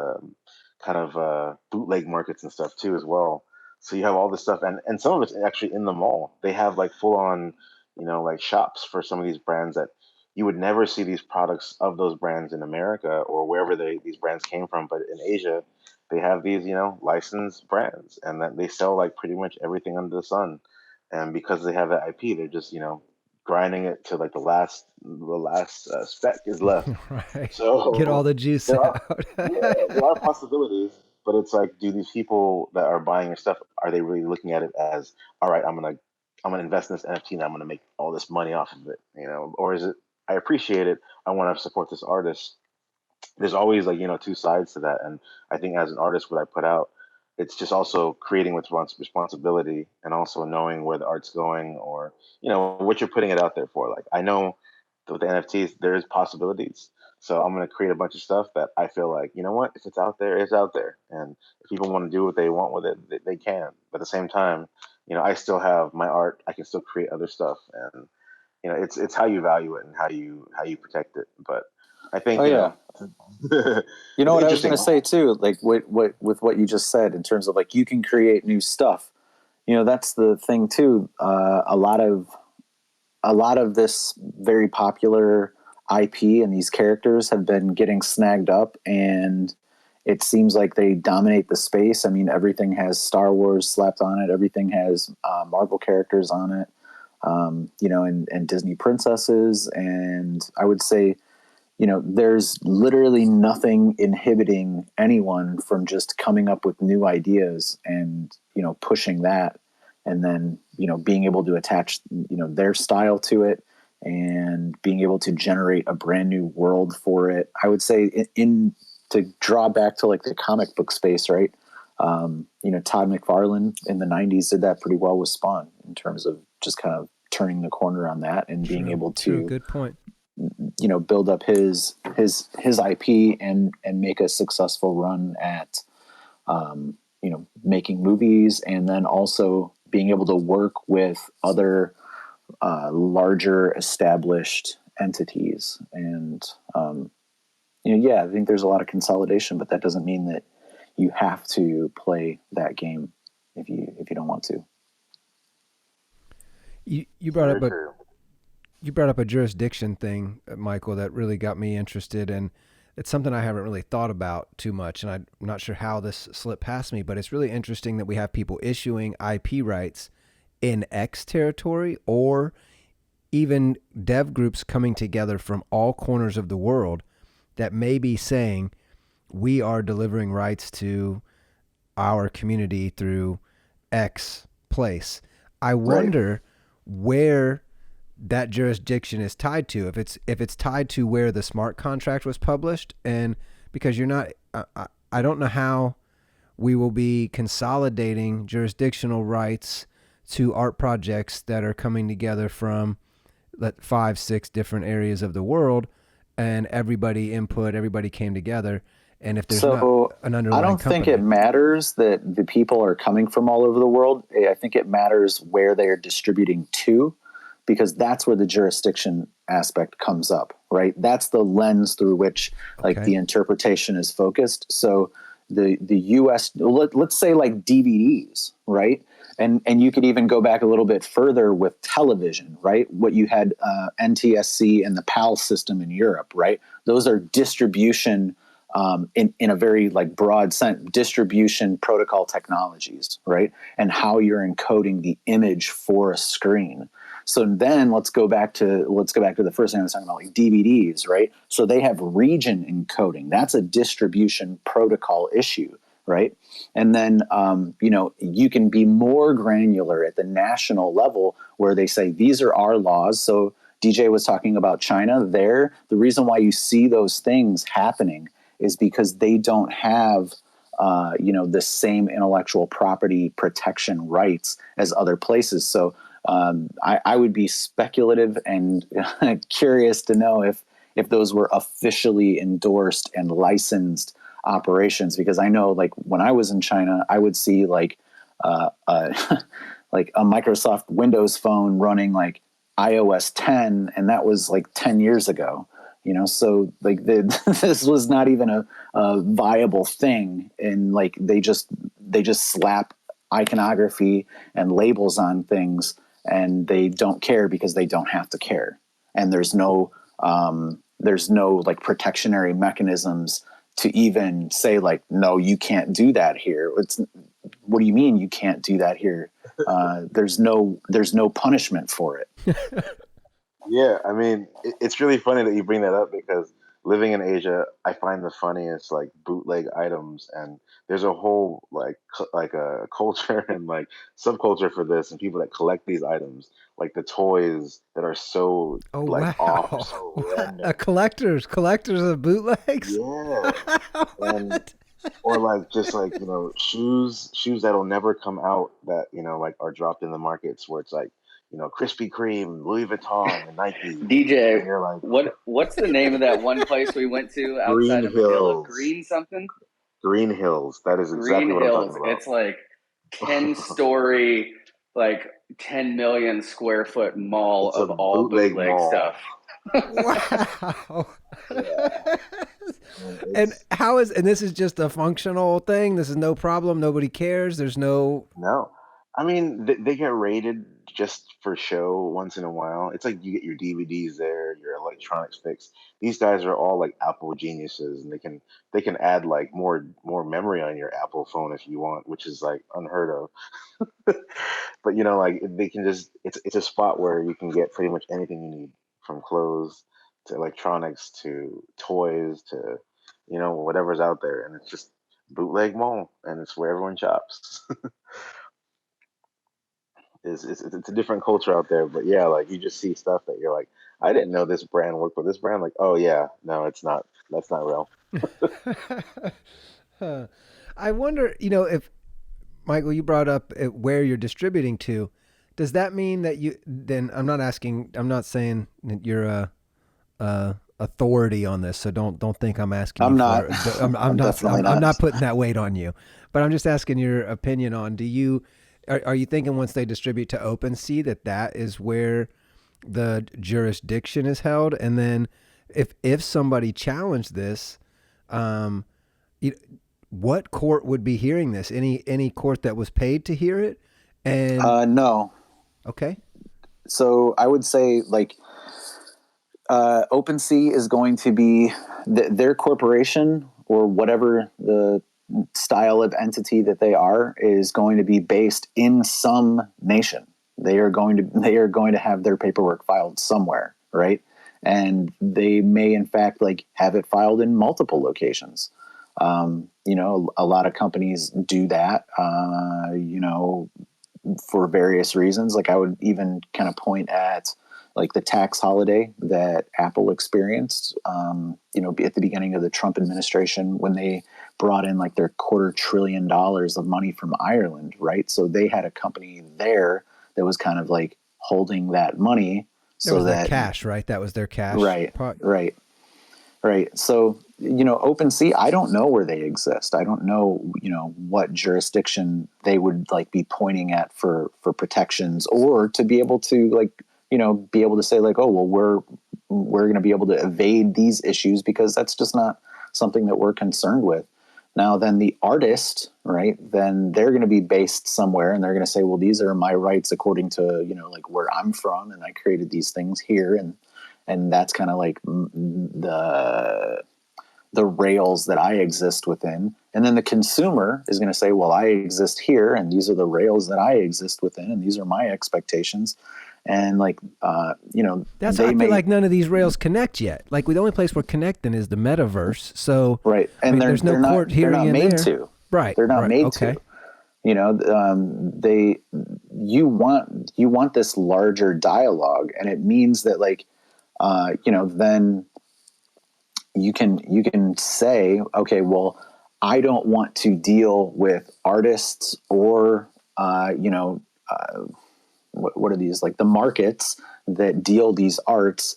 [SPEAKER 2] kind of bootleg markets and stuff too as well. So you have all this stuff, and some of it's actually in the mall. They have like full on like shops for some of these brands that you would never see these products of those brands in America or wherever these brands came from. But in Asia, they have these, licensed brands, and that they sell like pretty much everything under the sun. And because they have that IP, they're just, grinding it to like the last speck is left.
[SPEAKER 1] Right. Get all
[SPEAKER 2] So
[SPEAKER 1] the juice
[SPEAKER 2] there are,
[SPEAKER 1] out.
[SPEAKER 2] yeah, there are possibilities, but it's like, do these people that are buying your stuff, are they really looking at it as, all right, I'm gonna invest in this NFT and I'm gonna make all this money off of it, or is it, I appreciate it, I want to support this artist. There's always like two sides to that, and I think as an artist, what I put out it's just also creating with responsibility, and also knowing where the art's going, or what you're putting it out there for. Like, I know that with the NFTs there is possibilities, so I'm going to create a bunch of stuff that I feel like, what, if it's out there, it's out there, and if people want to do what they want with it, they can. But at the same time, I still have my art. I can still create other stuff, and it's how you value it and how you protect it. But I think
[SPEAKER 3] Oh yeah. You know
[SPEAKER 2] it's
[SPEAKER 3] what I was going
[SPEAKER 2] interesting.
[SPEAKER 3] to say too, like what with what you just said in terms of like you can create new stuff. That's the thing too. A lot of this very popular IP and these characters have been getting snagged up, and it seems like they dominate the space. I mean, everything has Star Wars slapped on it. Everything has Marvel characters on it. And Disney princesses. And I would say, there's literally nothing inhibiting anyone from just coming up with new ideas and, pushing that, and then, being able to attach, their style to it, and being able to generate a brand new world for it. I would say to draw back to like the comic book space, right? Todd McFarlane in the 90s did that pretty well with Spawn in terms of just kind of turning the corner on that and being able to,
[SPEAKER 1] good point,
[SPEAKER 3] build up his IP and make a successful run at, making movies, and then also being able to work with other larger established entities. And, I think there's a lot of consolidation, but that doesn't mean that you have to play that game if you don't want to.
[SPEAKER 1] You brought up a jurisdiction thing, Michael, that really got me interested, and it's something I haven't really thought about too much, and I'm not sure how this slipped past me, but it's really interesting that we have people issuing IP rights in X territory, or even dev groups coming together from all corners of the world that may be saying, we are delivering rights to our community through X place. I wonder where that jurisdiction is tied to. If it's tied to where the smart contract was published, and because you're not, I don't know how we will be consolidating jurisdictional rights to art projects that are coming together from 5-6 different areas of the world, and everybody came together. And if there's not an underlying
[SPEAKER 3] I don't
[SPEAKER 1] company,
[SPEAKER 3] think it matters that the people are coming from all over the world. I think it matters where they are distributing to, because that's where the jurisdiction aspect comes up, right? That's the lens through which the interpretation is focused. So the US, let's say like DVDs, right? And you could even go back a little bit further with television, right? What you had NTSC and the PAL system in Europe, right? Those are distribution in a very broad sense, distribution protocol technologies, right? And how you're encoding the image for a screen. So then let's go back to the first thing I was talking about, like DVDs, right? So they have region encoding. That's a distribution protocol issue, right? And then, you can be more granular at the national level where they say, these are our laws. So DJ was talking about China there. The reason why you see those things happening is because they don't have, the same intellectual property protection rights as other places. So I would be speculative and curious to know if those were officially endorsed and licensed operations, because I know when I was in China, I would see like a Microsoft Windows phone running iOS 10, and that was 10 years ago. So this was not even a viable thing, and they just slap iconography and labels on things, and they don't care because they don't have to care, and there's no protectionary mechanisms to even say no, you can't do that here. What do you mean you can't do that here? There's no punishment for it.
[SPEAKER 2] Yeah, I mean, it's really funny that you bring that up, because living in Asia, I find the funniest bootleg items, and there's a whole a culture and subculture for this, and people that collect these items, like the toys that are so off, so random.
[SPEAKER 1] Collectors of bootlegs.
[SPEAKER 2] Yeah,
[SPEAKER 1] What?
[SPEAKER 2] Or like just like, shoes that'll never come out that, like are dropped in the markets where it's like, Krispy Kreme, Louis Vuitton, and Nike.
[SPEAKER 4] DJ,
[SPEAKER 2] And you're like,
[SPEAKER 4] what's the name of that one place we went to
[SPEAKER 2] Green
[SPEAKER 4] outside of Manila?
[SPEAKER 2] Hills.
[SPEAKER 4] Green something?
[SPEAKER 2] Green Hills. That is exactly
[SPEAKER 4] Green
[SPEAKER 2] what I'm talking
[SPEAKER 4] Hills.
[SPEAKER 2] about.
[SPEAKER 4] It's like 10-story, like 10 million square foot mall
[SPEAKER 2] It's a
[SPEAKER 4] of all
[SPEAKER 2] bootleg
[SPEAKER 4] bootleg
[SPEAKER 2] mall.
[SPEAKER 4] stuff.
[SPEAKER 1] Wow.
[SPEAKER 2] Yeah.
[SPEAKER 1] And and this is just a functional thing? This is no problem. Nobody cares. There's no.
[SPEAKER 2] No. I mean, they get rated just for show once in a while. It's like you get your DVDs there, your electronics fixed. These guys are all like Apple geniuses, and they can add like more memory on your Apple phone if you want, which is like unheard of. But like they can just it's a spot where you can get pretty much anything you need, from clothes to electronics to toys to whatever's out there, and it's just bootleg mall, and it's where everyone shops. It's a different culture out there, but yeah, like you just see stuff that you're like, I didn't know this brand worked with this brand. Like, oh yeah, no, it's not. That's not real.
[SPEAKER 1] Huh. I wonder, if Michael, you brought up where you're distributing to. Does that mean that then I'm not saying that you're a authority on this, so don't think I'm asking
[SPEAKER 3] I'm
[SPEAKER 1] you
[SPEAKER 3] not.
[SPEAKER 1] for
[SPEAKER 3] I'm definitely
[SPEAKER 1] I'm
[SPEAKER 3] not.
[SPEAKER 1] not putting that weight on you. But I'm just asking your opinion on, are you thinking once they distribute to OpenSea that is where the jurisdiction is held? And then if somebody challenged this, um, what court would be hearing this? Any court that was paid to hear it? And
[SPEAKER 3] No.
[SPEAKER 1] okay,
[SPEAKER 3] So I would say like OpenSea is going to be their corporation, or whatever the style of entity that they are, is going to be based in some nation. They are going to have their paperwork filed somewhere, right? And they may in fact like have it filed in multiple locations. A lot of companies do that, for various reasons. Like I would even kind of point at like the tax holiday that Apple experienced, at the beginning of the Trump administration, when they brought in like their $250 billion of money from Ireland, right? So they had a company there that was kind of like holding that money.
[SPEAKER 1] that was
[SPEAKER 3] So
[SPEAKER 1] their
[SPEAKER 3] that,
[SPEAKER 1] cash, right? That was their cash.
[SPEAKER 3] right, right. Right. So, OpenSea, I don't know where they exist. I don't know, what jurisdiction they would like be pointing at for protections, or to be able to like, be able to say like, oh, well, we're going to be able to evade these issues because that's just not something that we're concerned with. Now, then the artist, right, then they're going to be based somewhere, and they're going to say, well, these are my rights according to, like where I'm from, and I created these things here. And that's kind of like the rails that I exist within. And then the consumer is going to say, well, I exist here, and these are the rails that I exist within, and these are my expectations. And like,
[SPEAKER 1] That's I feel like none of these rails connect yet. Like the only place we're connecting is the metaverse. So
[SPEAKER 3] right, and
[SPEAKER 1] there's no court hearing in
[SPEAKER 3] made
[SPEAKER 1] there.
[SPEAKER 3] to.
[SPEAKER 1] Right,
[SPEAKER 3] they're not made
[SPEAKER 1] okay.
[SPEAKER 3] to. You want this larger dialogue, and it means that like, then you can say, okay, well, I don't want to deal with artists or, what are these, like the markets that deal these arts,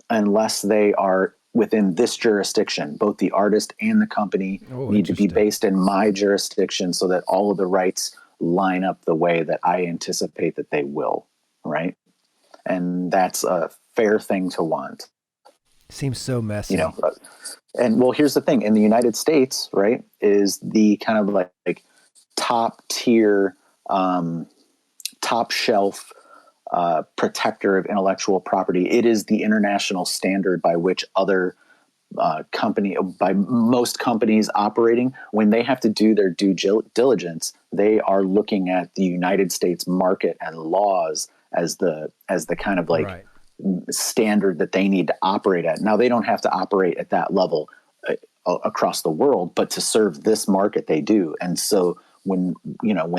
[SPEAKER 3] unless they are within this jurisdiction. Both the artist and the company need to be based in my jurisdiction so that all of the rights line up the way that I anticipate that they will, right? And that's a fair thing to want.
[SPEAKER 1] Seems so messy.
[SPEAKER 3] And well, here's the thing: in the United States, right, is the kind of like top tier, top shelf protector of intellectual property. It is the international standard by which other by most companies operating, when they have to do their due diligence, they are looking at the United States market and laws as the kind of like standard that they need to operate at. Now, they don't have to operate at that level across the world, but to serve this market, they do. And so when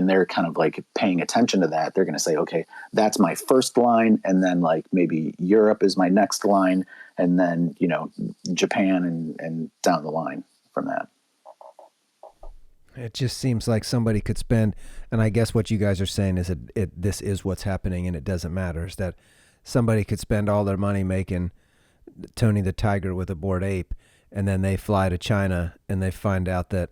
[SPEAKER 3] they're kind of like paying attention to that, they're going to say, okay, that's my first line. And then like maybe Europe is my next line. And then, Japan and down the line from that.
[SPEAKER 1] It just seems like somebody could spend, and I guess what you guys are saying is that this is what's happening and it doesn't matter, is that somebody could spend all their money making Tony the Tiger with a Bored Ape, and then they fly to China and they find out that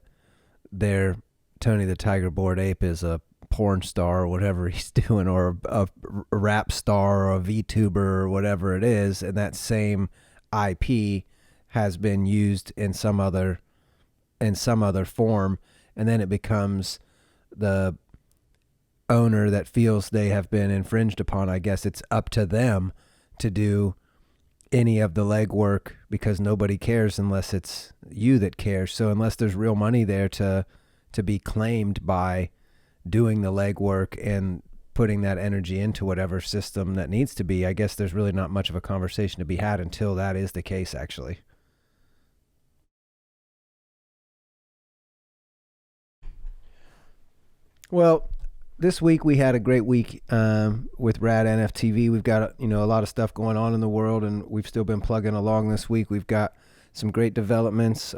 [SPEAKER 1] their Tony the Tiger Bored Ape is a porn star or whatever he's doing, or a rap star or a VTuber or whatever it is, and that same IP has been used in some other form, and then it becomes the owner that feels they have been infringed upon. I guess it's up to them to do any of the legwork, because nobody cares unless it's you that cares. So unless there's real money there to be claimed by doing the legwork and putting that energy into whatever system that needs to be, I guess there's really not much of a conversation to be had until that is the case, actually. Well, this week we had a great week with Rad NFTV. We've got a lot of stuff going on in the world, and we've still been plugging along this week. We've got some great developments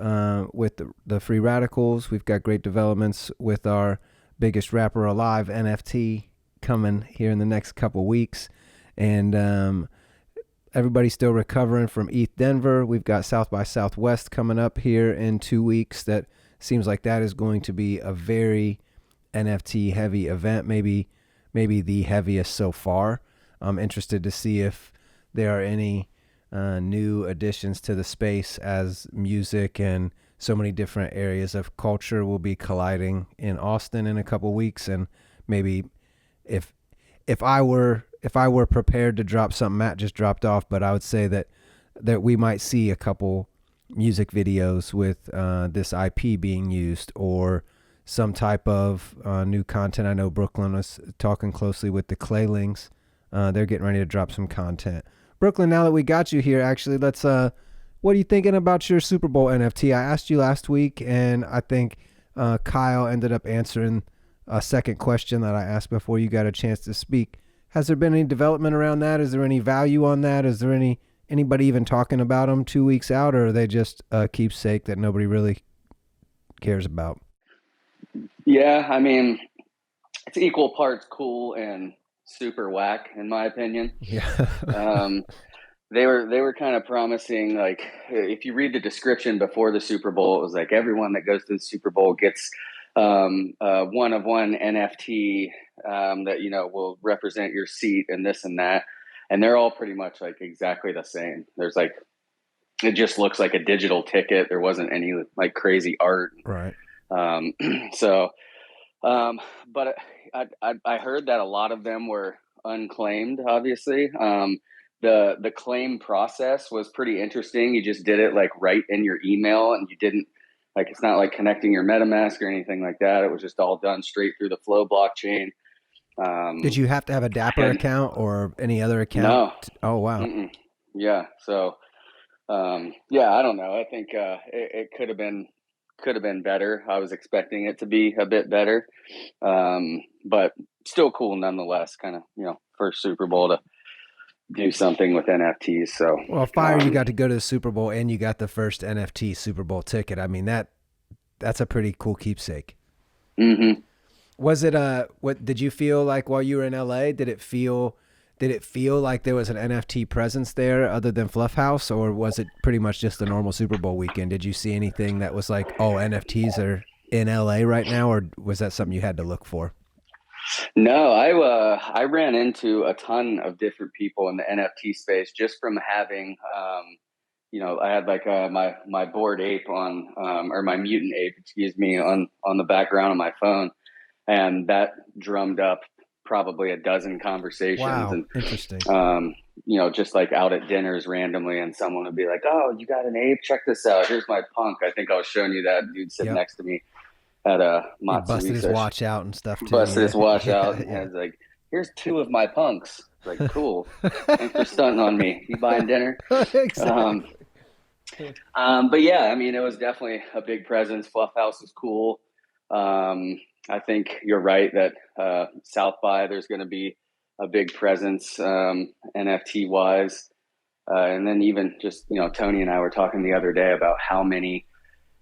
[SPEAKER 1] with the Free Radicals. We've got great developments with our biggest rapper alive, NFT, coming here in the next couple weeks. And everybody's still recovering from ETH Denver. We've got South by Southwest coming up here in 2 weeks. That seems like that is going to be a very NFT heavy event, maybe the heaviest so far. I'm interested to see if there are any new additions to the space, as music and so many different areas of culture will be colliding in Austin in a couple weeks. And maybe if I were prepared to drop something, Matt just dropped off, but I would say that we might see a couple music videos with this IP being used, or some type of new content. I know Brooklyn was talking closely with the Claylings. They're getting ready to drop some content. Brooklyn, now that we got you here, actually, let's, what are you thinking about your Super Bowl NFT? I asked you last week, and I think Kyle ended up answering a second question that I asked before you got a chance to speak. Has there been any development around that? Is there any value on that? Is there anybody even talking about them 2 weeks out, or are they just a keepsake that nobody really cares about?
[SPEAKER 4] Yeah, I mean, it's equal parts cool and super whack, in my opinion.
[SPEAKER 1] Yeah.
[SPEAKER 4] They were kind of promising, like, if you read the description before the Super Bowl, it was like everyone that goes to the Super Bowl gets one of one NFT that will represent your seat and this and that, and they're all pretty much like exactly the same. There's like, it just looks like a digital ticket. There wasn't any like crazy art,
[SPEAKER 1] Right.
[SPEAKER 4] But I heard that a lot of them were unclaimed, obviously. The claim process was pretty interesting. You just did it like right in your email, and you didn't, like, it's not like connecting your MetaMask or anything like that. It was just all done straight through the Flow blockchain.
[SPEAKER 1] Did you have to have a Dapper account or any other account?
[SPEAKER 4] No.
[SPEAKER 1] Oh, wow.
[SPEAKER 4] Mm-mm. Yeah. So, yeah, I don't know. I think it could have been better. I was expecting it to be a bit better, but still cool nonetheless. Kind of, first Super Bowl to do something with NFTs. So,
[SPEAKER 1] well, fire, you got to go to the Super Bowl, and you got the first NFT Super Bowl ticket. I mean, that's a pretty cool keepsake.
[SPEAKER 4] Mm-hmm.
[SPEAKER 1] Was it what did you feel like while you were in LA? Did it feel like there was an NFT presence there other than Fluff House, or was it pretty much just a normal Super Bowl weekend? Did you see anything that was like, oh, NFTs are in LA right now, or was that something you had to look for?
[SPEAKER 4] No, I ran into a ton of different people in the NFT space just from having, I had like my Bored Ape on, or my Mutant Ape, excuse me, on the background of my phone, and that drummed up probably a dozen conversations.
[SPEAKER 1] Wow,
[SPEAKER 4] and
[SPEAKER 1] interesting.
[SPEAKER 4] Just like out at dinners randomly, and someone would be like, "Oh, you got an ape? Check this out. Here's my punk." I think I was showing you that dude sitting next to me at a Matsu.
[SPEAKER 1] He busted his watch out and stuff too.
[SPEAKER 4] Busted his watch out, and it's like, "Here's 2 of my punks." It's like, cool. Thanks for stunting on me. You buying dinner?
[SPEAKER 1] Exactly.
[SPEAKER 4] But yeah, I mean, it was definitely a big presence. Fluff House was cool. I think you're right that South by there's going to be a big presence NFT wise, and then even just Tony and I were talking the other day about how many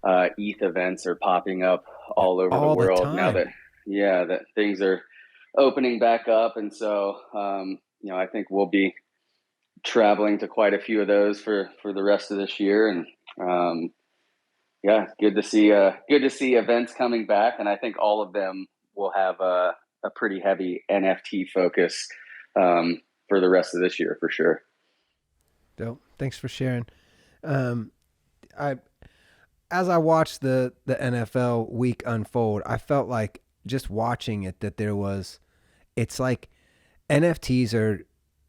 [SPEAKER 4] ETH events are popping up all over the
[SPEAKER 1] all the
[SPEAKER 4] world now
[SPEAKER 1] time.
[SPEAKER 4] that things are opening back up. And so, I think we'll be traveling to quite a few of those for the rest of this year. And, good to see events coming back. And I think all of them will have a pretty heavy NFT focus, for the rest of this year, for sure.
[SPEAKER 1] Dope. Thanks for sharing. I As I watched the NFL week unfold, I felt like just watching it that it's like NFTs are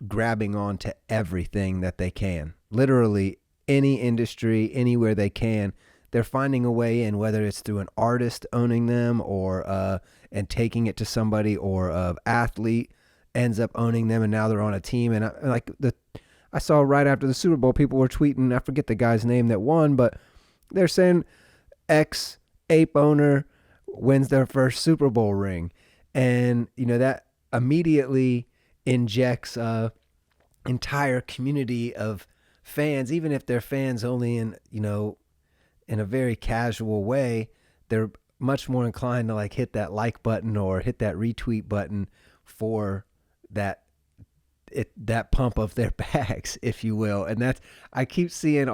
[SPEAKER 1] grabbing on to everything that they can. Literally any industry, anywhere they can, they're finding a way in, whether it's through an artist owning them or and taking it to somebody, or an athlete ends up owning them and now they're on a team. And I saw right after the Super Bowl, people were tweeting, I forget the guy's name that won, but they're saying X ape owner wins their first Super Bowl ring. And, that immediately injects a entire community of fans, even if they're fans only in a very casual way. They're much more inclined to like hit that like button or hit that retweet button for that pump of their bags, if you will. And I keep seeing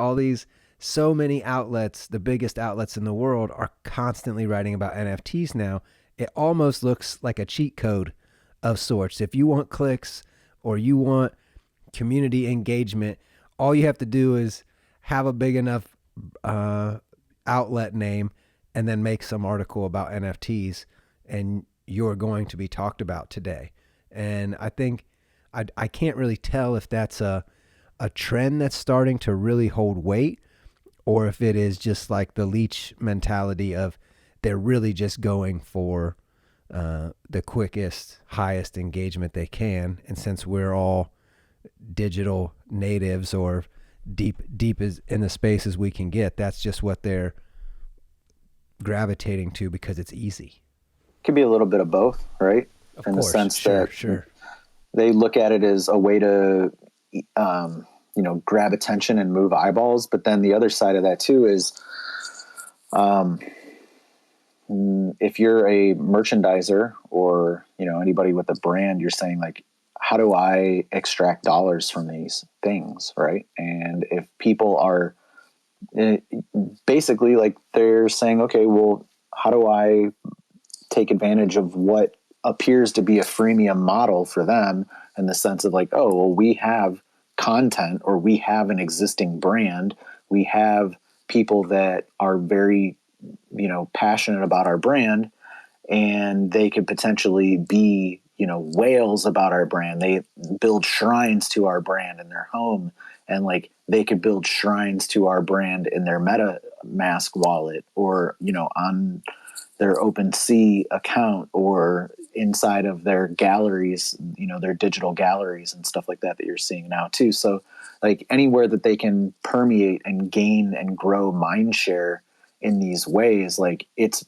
[SPEAKER 1] so many outlets, the biggest outlets in the world, are constantly writing about NFTs now. It almost looks like a cheat code of sorts. If you want clicks or you want community engagement, all you have to do is have a big enough outlet name and then make some article about NFTs, and you're going to be talked about today. And I think I can't really tell if that's a trend that's starting to really hold weight, or if it is just like the leech mentality of they're really just going for the quickest, highest engagement they can. And since we're all digital natives or deep as in the space as we can get, that's just what they're gravitating to because it's easy.
[SPEAKER 3] Could be a little bit of both, right?
[SPEAKER 1] Of
[SPEAKER 3] In
[SPEAKER 1] course,
[SPEAKER 3] the sense
[SPEAKER 1] sure.
[SPEAKER 3] They look at it as a way to, grab attention and move eyeballs. But then the other side of that too is, if you're a merchandiser or, anybody with a brand, you're saying like, how do I extract dollars from these things? Right. And if people are basically like, they're saying, okay, well, how do I take advantage of what appears to be a freemium model for them, in the sense of like, oh, well, we have content, or we have an existing brand. We have people that are very, passionate about our brand, and they could potentially be, whales about our brand. They build shrines to our brand in their home, and like they could build shrines to our brand in their MetaMask wallet, or, on their OpenSea account, or inside of their galleries, their digital galleries and stuff like that you're seeing now too. So like anywhere that they can permeate and gain and grow mind share in these ways, like it's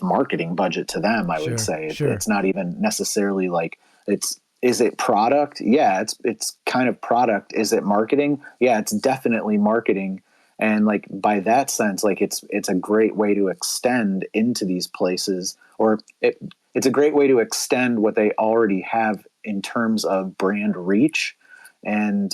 [SPEAKER 3] marketing budget to them, I would say.
[SPEAKER 1] Sure.
[SPEAKER 3] It's not even necessarily like is it product? Yeah, it's kind of product. Is it marketing? Yeah, it's definitely marketing. And like by that sense, like it's a great way to extend into these places, or it's a great way to extend what they already have in terms of brand reach, and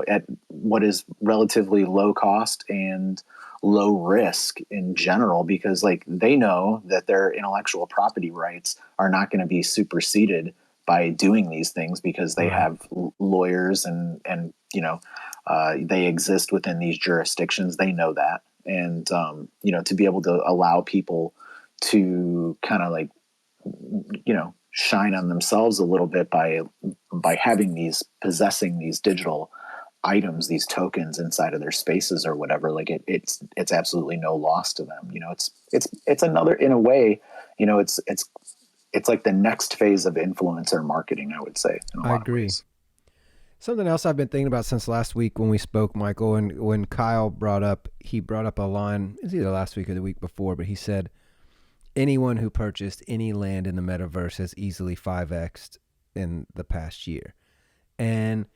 [SPEAKER 3] at what is relatively low cost and low risk in general, because like they know that their intellectual property rights are not going to be superseded by doing these things, because they have lawyers and they exist within these jurisdictions. They know that. And, to be able to allow people to kind of like, shine on themselves a little bit by possessing these digital items, these tokens inside of their spaces or whatever, like it's absolutely no loss to them. It's another, in a way, it's like the next phase of influencer marketing, I would say.
[SPEAKER 1] I agree. Something else I've been thinking about since last week when we spoke, Michael, and when Kyle brought up a line, it was either last week or the week before, but he said, anyone who purchased any land in the metaverse has easily 5x'd in the past year. And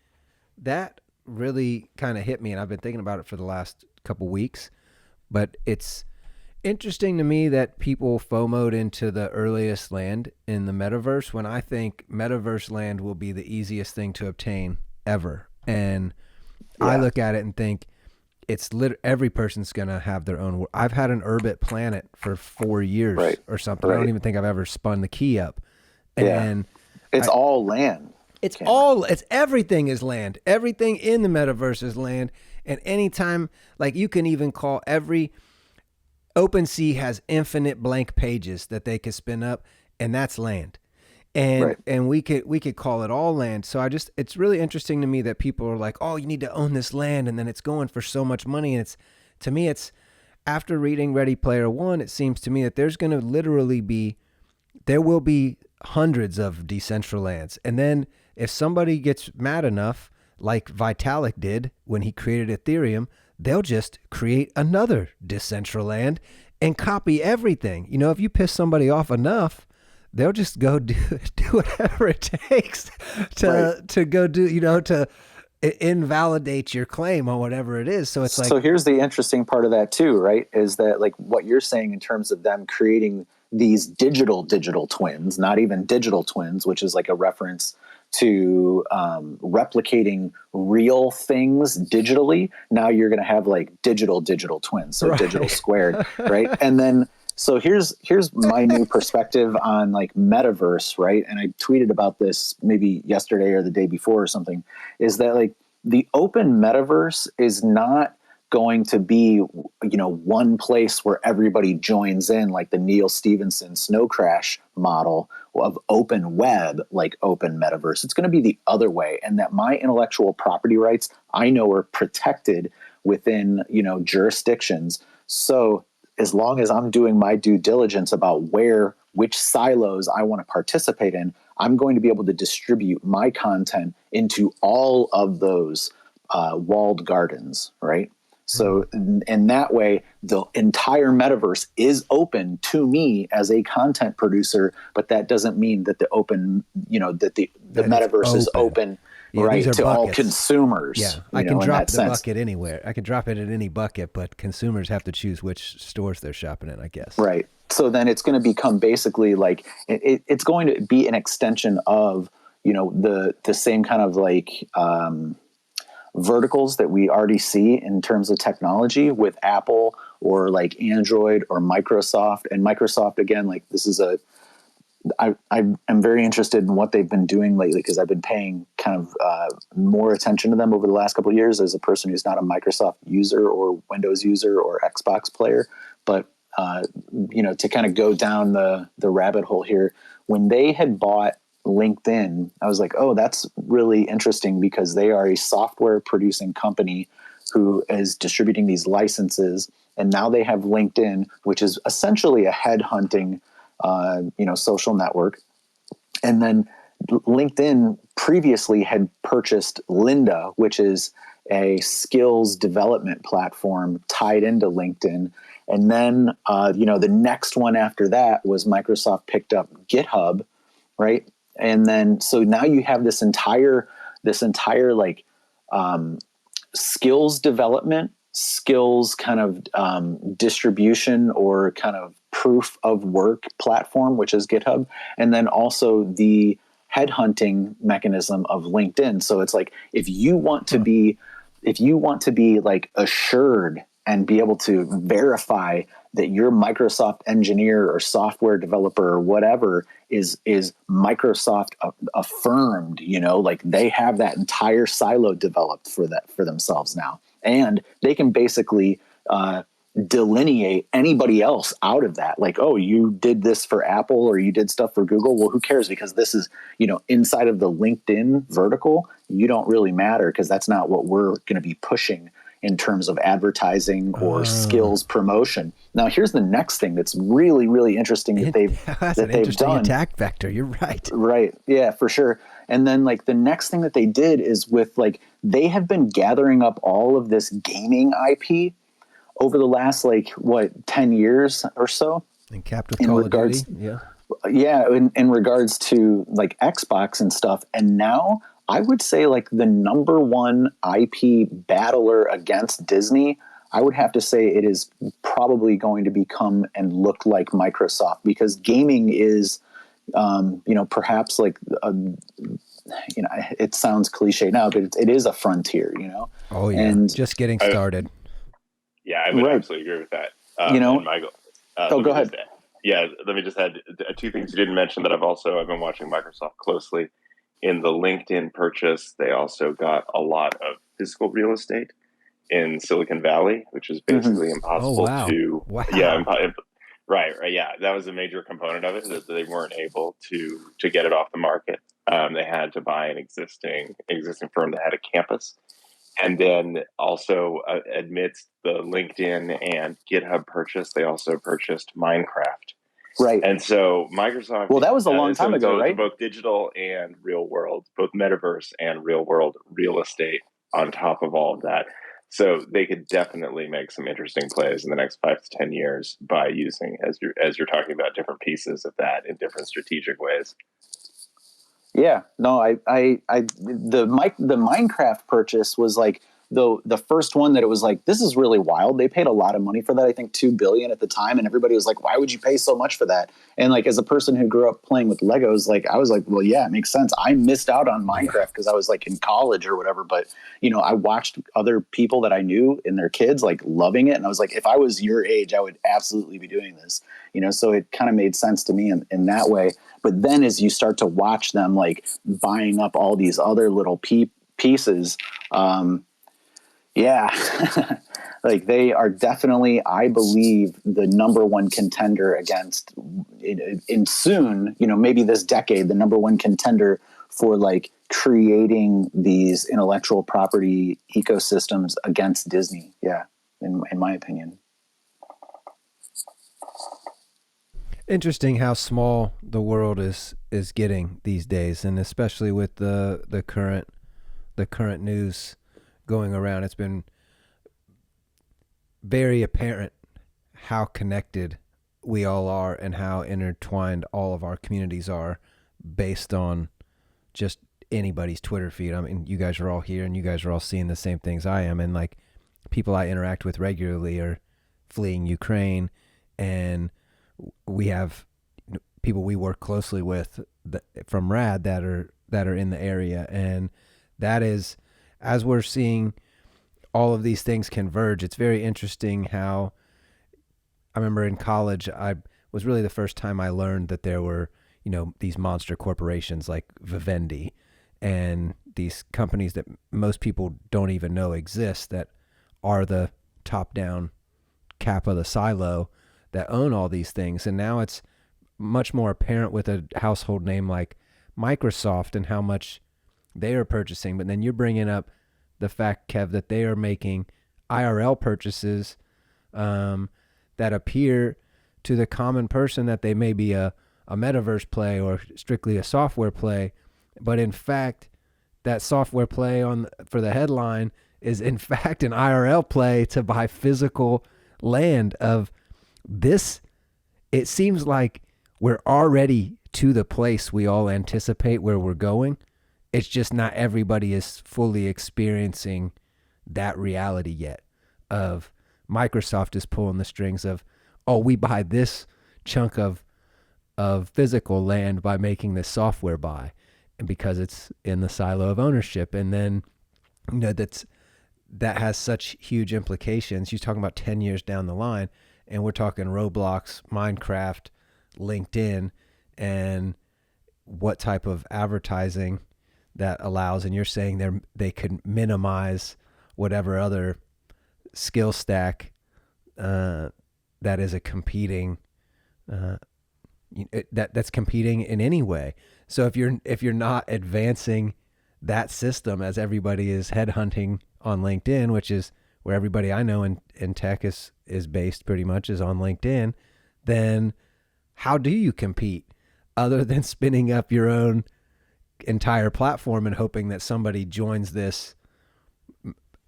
[SPEAKER 1] that really kind of hit me, and I've been thinking about it for the last couple weeks, but it's interesting to me that people FOMO'd into the earliest land in the metaverse when I think metaverse land will be the easiest thing to obtain ever. And I look at it and think it's every person's going to have their own. I've had an Urbit planet for 4 years or something. I don't even think I've ever spun the key up. And
[SPEAKER 3] it's all land.
[SPEAKER 1] It's everything is land. Everything in the metaverse is land. And anytime, like you can even call OpenSea has infinite blank pages that they could spin up, and that's land. And we could call it all land. So it's really interesting to me that people are like, oh, you need to own this land, and then it's going for so much money. And to me, after reading Ready Player One, it seems to me that there's going to there will be hundreds of Decentralands. And then if somebody gets mad enough, like Vitalik did when he created Ethereum, they'll just create another Decentraland and copy everything. You know, if you piss somebody off enough, they'll just go do whatever it takes to go do, to invalidate your claim on whatever it is. So it's like,
[SPEAKER 3] so here's the interesting part of that too, right? Is that like what you're saying in terms of them creating these digital twins, not even digital twins, which is like a reference to replicating real things digitally. Now you're going to have like digital twins, so digital squared, right? And then so here's my new perspective on like metaverse, right? And I tweeted about this maybe yesterday or the day before or something, is that like the open metaverse is not going to be, one place where everybody joins in, like the Neil Stephenson Snow Crash model of open web, like open metaverse. It's going to be the other way. And that my intellectual property rights, I know, are protected within, jurisdictions. So as long as I'm doing my due diligence about which silos I want to participate in, I'm going to be able to distribute my content into all of those walled gardens, right? So in that way, the entire metaverse is open to me as a content producer, but that doesn't mean that the metaverse is open, right, to all consumers.
[SPEAKER 1] Yeah, I can drop the bucket anywhere. I can drop it in any bucket, but consumers have to choose which stores they're shopping in, I guess.
[SPEAKER 3] Right. So then it's going to become basically like it's going to be an extension of, the same kind of like verticals that we already see in terms of technology with Apple or like Android or Microsoft. And Microsoft, again, like this is I am very interested in what they've been doing lately because I've been paying kind of more attention to them over the last couple of years as a person who's not a Microsoft user or Windows user or Xbox player. But, to kind of go down the rabbit hole here, when they had bought LinkedIn, I was like, oh, that's really interesting because they are a software producing company who is distributing these licenses. And now they have LinkedIn, which is essentially a headhunting, social network. And then LinkedIn previously had purchased Lynda, which is a skills development platform tied into LinkedIn. And then, the next one after that was Microsoft picked up GitHub, right? And then, so now you have this entire like skills development, skills kind of distribution or kind of proof of work platform, which is GitHub. And then also the headhunting mechanism of LinkedIn. So it's like, if you want to be like assured and be able to verify that your Microsoft engineer or software developer or whatever is Microsoft affirmed, like they have that entire silo developed for themselves now. And they can basically delineate anybody else out of that. Like, oh, you did this for Apple or you did stuff for Google. Well, who cares? Because this is, inside of the LinkedIn vertical, you don't really matter because that's not what we're going to be pushing in terms of advertising or skills promotion. Now, here's the next thing that's really, really interesting that they've done.
[SPEAKER 1] Attack vector. You're right.
[SPEAKER 3] Right. Yeah, for sure. And then like the next thing that they did is with like, they have been gathering up all of this gaming IP over the last 10 years or so.
[SPEAKER 1] And capped with Call of Duty. Yeah.
[SPEAKER 3] Yeah. In regards to like Xbox and stuff. And now I would say like the number one IP battler against Disney, I would have to say it is probably going to become and look like Microsoft, because gaming is, perhaps like, it sounds cliche now, but it is a frontier,
[SPEAKER 1] Oh yeah. And just getting started.
[SPEAKER 5] I would absolutely agree with that.
[SPEAKER 3] And
[SPEAKER 5] Michael,
[SPEAKER 3] go ahead.
[SPEAKER 5] Let me just add two things you didn't mention that I've been watching Microsoft closely. In the LinkedIn purchase, they also got a lot of physical real estate in Silicon Valley, which is basically impossible to.
[SPEAKER 1] Wow.
[SPEAKER 5] Yeah, right. Yeah, that was a major component of it, that they weren't able to get it off the market. They had to buy an existing firm that had a campus. And then also amidst the LinkedIn and GitHub purchase, they also purchased Minecraft.
[SPEAKER 3] Right.
[SPEAKER 5] And so Microsoft...
[SPEAKER 3] Well, that was a long time ago, right?
[SPEAKER 5] Both digital and real world, both metaverse and real world real estate on top of all of that. So they could definitely make some interesting plays in the next 5 to 10 years by using, as you're talking about, different pieces of that in different strategic ways.
[SPEAKER 3] Yeah, no, the Minecraft purchase was like the first one that it was like, this is really wild. They paid a lot of money for that. I think $2 billion at the time. And everybody was like, why would you pay so much for that? And like, as a person who grew up playing with Legos, like, I was like, well, yeah, it makes sense. I missed out on Minecraft because I was like in college or whatever. But, I watched other people that I knew and their kids like loving it. And I was like, if I was your age, I would absolutely be doing this, so it kind of made sense to me in that way. But then as you start to watch them like buying up all these other little pieces, like they are definitely, I believe, the number one contender against in soon, maybe this decade, the number one contender for like creating these intellectual property ecosystems against Disney. Yeah, in my opinion.
[SPEAKER 1] Interesting how small the world is getting these days, and especially with the current news going around. It's been very apparent how connected we all are and how intertwined all of our communities are based on just anybody's Twitter feed. I mean, you guys are all here and you guys are all seeing the same things I am, and like people I interact with regularly are fleeing Ukraine, and we have people we work closely with from Rad that are in the area. And that is, as we're seeing all of these things converge, it's very interesting how, I remember in college, I was really the first time I learned that there were, these monster corporations like Vivendi and these companies that most people don't even know exist, that are the top-down cap of the silo that own all these things. And now it's much more apparent with a household name like Microsoft and how much they are purchasing. But then you're bringing up the fact, Kev, that they are making IRL purchases that appear to the common person that they may be a metaverse play or strictly a software play. But in fact, that software play for the headline is in fact an IRL play to buy physical land of this. It seems like we're already to the place we all anticipate where we're going. It's just not everybody is fully experiencing that reality yet of Microsoft is pulling the strings of, oh, we buy this chunk of physical land by making this software buy, and because it's in the silo of ownership. And then, that has such huge implications. You're talking about 10 years down the line, and we're talking Roblox, Minecraft, LinkedIn, and what type of advertising that allows. And you're saying they could minimize whatever other skill stack that is a competing that's competing in any way. So if you're not advancing that system as everybody is headhunting on LinkedIn, which is where everybody I know in tech is based pretty much, is on LinkedIn, then how do you compete other than spinning up your own entire platform and hoping that somebody joins this,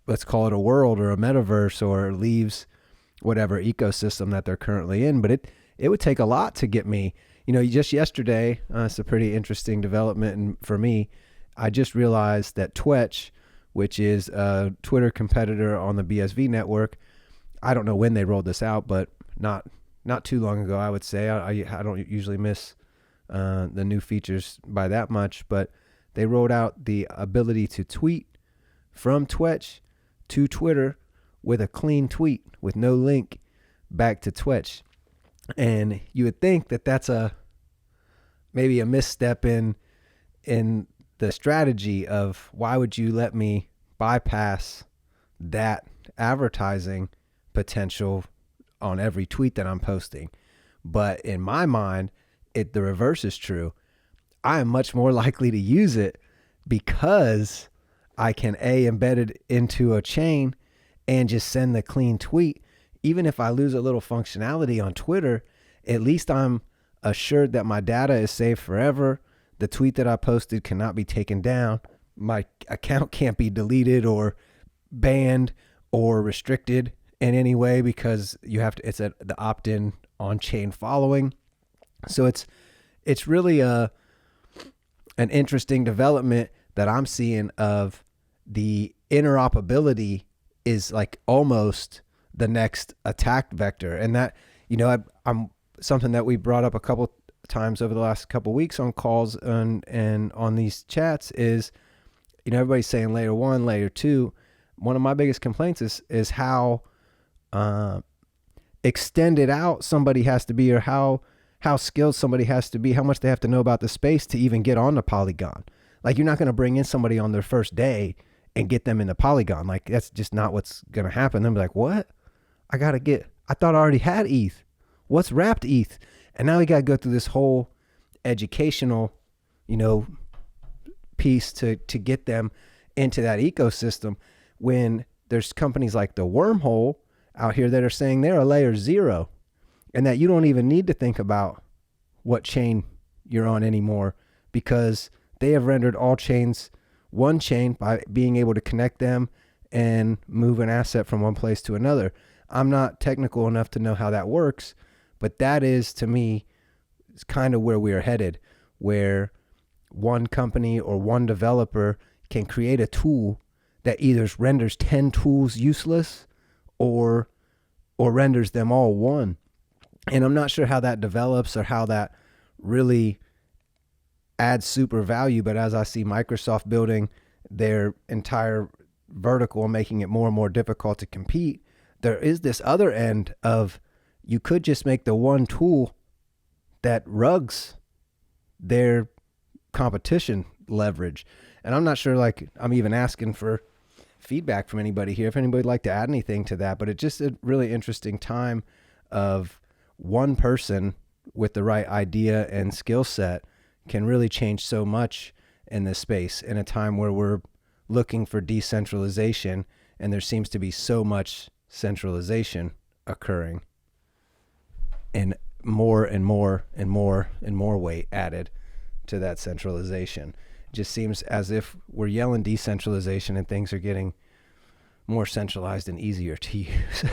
[SPEAKER 1] let's call it a world or a metaverse, or leaves whatever ecosystem that they're currently in? But it would take a lot to get me, just yesterday, it's a pretty interesting development. And for me, I just realized that Twitch, which is a Twitter competitor on the BSV network, I don't know when they rolled this out, but not too long ago, I would say. I don't usually miss the new features by that much, but they rolled out the ability to tweet from Twitch to Twitter with a clean tweet with no link back to Twitch. And you would think that that's maybe a misstep in the strategy of why would you let me bypass that advertising potential on every tweet that I'm posting. But in my mind, the reverse is true. I am much more likely to use it because I can embed it into a chain and just send the clean tweet. Even if I lose a little functionality on Twitter, at least I'm assured that my data is saved forever. The tweet that I posted cannot be taken down. My account can't be deleted or banned or restricted in any way because it's the opt-in on-chain following. So it's really an interesting development that I'm seeing of the interoperability is like almost the next attack vector. And that, I'm something that we brought up a couple times over the last couple weeks on calls and on these chats is, everybody's saying layer 1, layer 2. One of my biggest complaints is how extended out somebody has to be, or how skilled somebody has to be, how much they have to know about the space to even get on the Polygon. Like, you're not going to bring in somebody on their first day and get them in the Polygon. Like, that's just not what's going to happen. They'll be like, what? I thought I already had ETH. What's wrapped ETH? And now we got to go through this whole educational, piece to get them into that ecosystem, when there's companies like the Wormhole out here that are saying they're a layer 0 and that you don't even need to think about what chain you're on anymore, because they have rendered all chains one chain by being able to connect them and move an asset from one place to another. I'm not technical enough to know how that works, but that is, to me, is kind of where we are headed, where one company or one developer can create a tool that either renders 10 tools useless or renders them all one. And I'm not sure how that develops or how that really adds super value. But as I see Microsoft building their entire vertical and making it more and more difficult to compete, there is this other end of, you could just make the one tool that rugs their competition leverage. And I'm not sure, like, I'm even asking for feedback from anybody here, if anybody would like to add anything to that. But it's just a really interesting time of one person with the right idea and skill set can really change so much in this space, in a time where we're looking for decentralization and there seems to be so much centralization occurring, and more and more and more and more weight added to that centralization. It just seems as if we're yelling decentralization and things are getting more centralized and easier to use.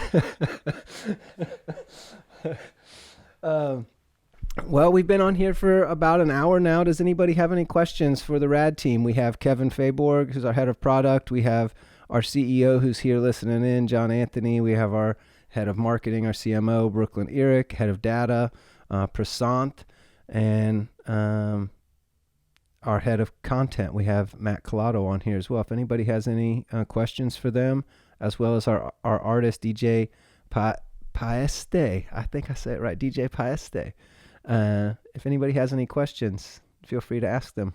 [SPEAKER 1] Well, we've been on here for about an hour now. Does anybody have any questions for the Rad team? We have Kevin Fayborg, who's our head of product. We have our CEO, who's here listening in, John Anthony. We have our head of marketing, our CMO, Brooklyn Eric, head of data, Prasant, and our head of content. We have Matt Collado on here as well. If anybody has any questions for them, as well as our artist, Dee Jae Pa'este. I think I said it right, Dee Jae Pa'este. If anybody has any questions, feel free to ask them.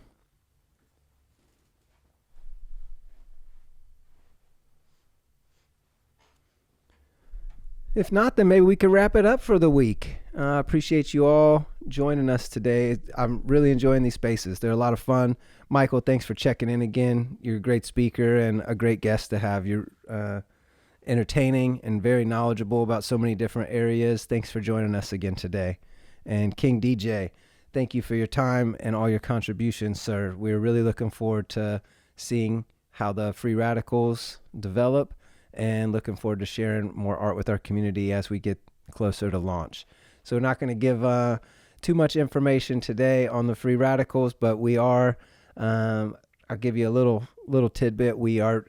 [SPEAKER 1] If not, then maybe we could wrap it up for the week. I appreciate you all joining us today. I'm really enjoying these spaces. They're a lot of fun. Michael, thanks for checking in again. You're a great speaker and a great guest to have. You're entertaining and very knowledgeable about so many different areas. Thanks for joining us again today. And King DJ, thank you for your time and all your contributions, sir. We're really looking forward to seeing how the Free Radicals develop, and looking forward to sharing more art with our community as we get closer to launch. So we're not going to give too much information today on the Free Radicals, but we are, I'll give you a little tidbit. We are,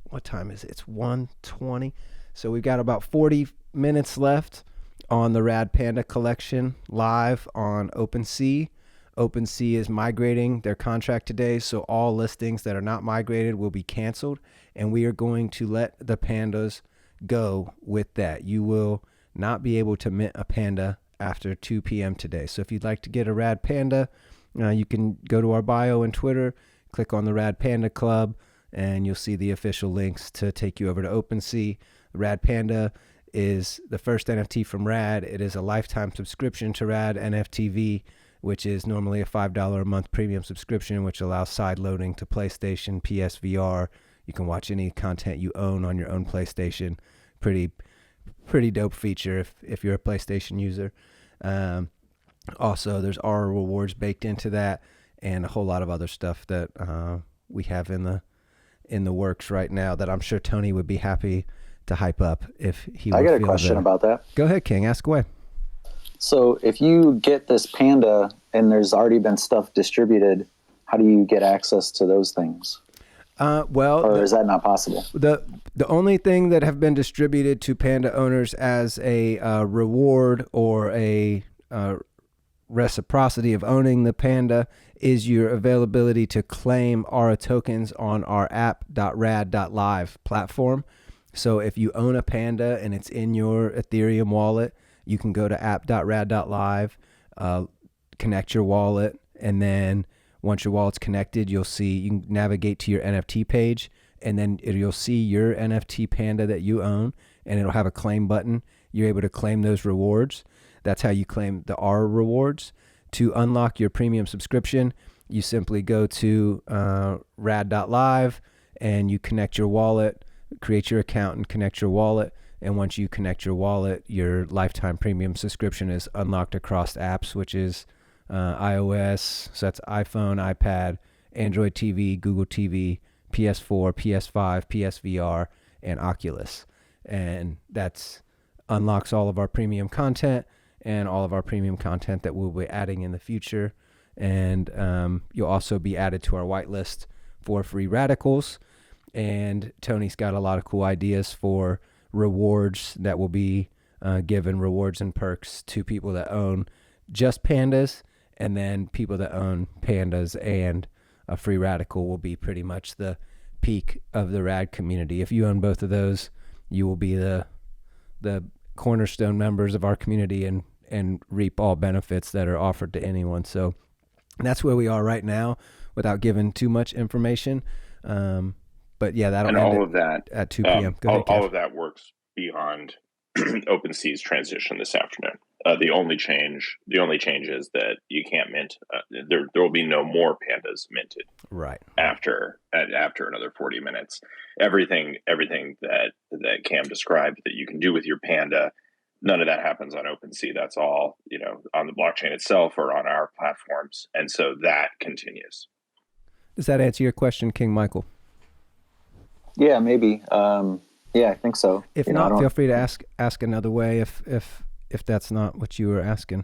[SPEAKER 1] what time is it? It's 1:20. So we've got about 40 minutes left on the Rad Panda collection live on OpenSea. OpenSea is migrating their contract today, so all listings that are not migrated will be canceled, and we are going to let the pandas go with that. You will not be able to mint a panda after 2 p.m. today. So if you'd like to get a Rad Panda, you can go to our bio and Twitter, click on the Rad Panda Club, and you'll see the official links to take you over to OpenSea. Rad Panda is the first NFT from Rad. It is a lifetime subscription to Rad NFTV, which is normally a $5 a month premium subscription, which allows side loading to PlayStation, PSVR. You can watch any content you own on your own PlayStation. Pretty dope feature if you're a PlayStation user. Also, there's our rewards baked into that, and a whole lot of other stuff that we have in the works right now that I'm sure Tony would be happy to hype up if he would.
[SPEAKER 3] I got a question about that.
[SPEAKER 1] Go ahead, King. Ask away.
[SPEAKER 3] So if you get this panda and there's already been stuff distributed, how do you get access to those things? Or is that not possible?
[SPEAKER 1] The only thing that have been distributed to panda owners as a reward or a reciprocity of owning the panda is your availability to claim Aura tokens on our app.rad.live platform. So if you own a panda and it's in your Ethereum wallet, you can go to app.rad.live, connect your wallet, and then once your wallet's connected, you can navigate to your NFT page, and then you'll see your NFT panda that you own, and it'll have a claim button. You're able to claim those rewards. That's how you claim the R rewards. To unlock your premium subscription, you simply go to rad.live, and you connect your wallet, create your account, and connect your wallet. And once you connect your wallet, your lifetime premium subscription is unlocked across apps, which is iOS, so that's iPhone, iPad, Android TV, Google TV, PS4, PS5, PSVR, and Oculus. And that's unlocks all of our premium content and all of our premium content that we'll be adding in the future. And you'll also be added to our whitelist for free radicals. And Tony's got a lot of cool ideas for rewards that will be given, rewards and perks to people that own just pandas, and then people that own pandas and a free radical will be pretty much the peak of the Rad community. If you own both of those, you will be the cornerstone members of our community and reap all benefits that are offered to anyone. So that's where we are right now without giving too much information. But yeah, that'll
[SPEAKER 5] and
[SPEAKER 1] end
[SPEAKER 5] all of that
[SPEAKER 1] at 2 p.m. Go ahead,
[SPEAKER 5] all
[SPEAKER 1] Kev.
[SPEAKER 5] of that works beyond OpenSea's transition this afternoon. The only change is that you can't mint. There will be no more pandas minted.
[SPEAKER 1] Right.
[SPEAKER 5] After another 40 minutes, everything that Cam described that you can do with your panda, none of that happens on OpenSea. That's all on the blockchain itself or on our platforms, and so that continues.
[SPEAKER 1] Does that answer your question, King Michael?
[SPEAKER 3] Yeah, maybe. Yeah, I think so.
[SPEAKER 1] If not, feel free to ask another way if that's not what you were asking.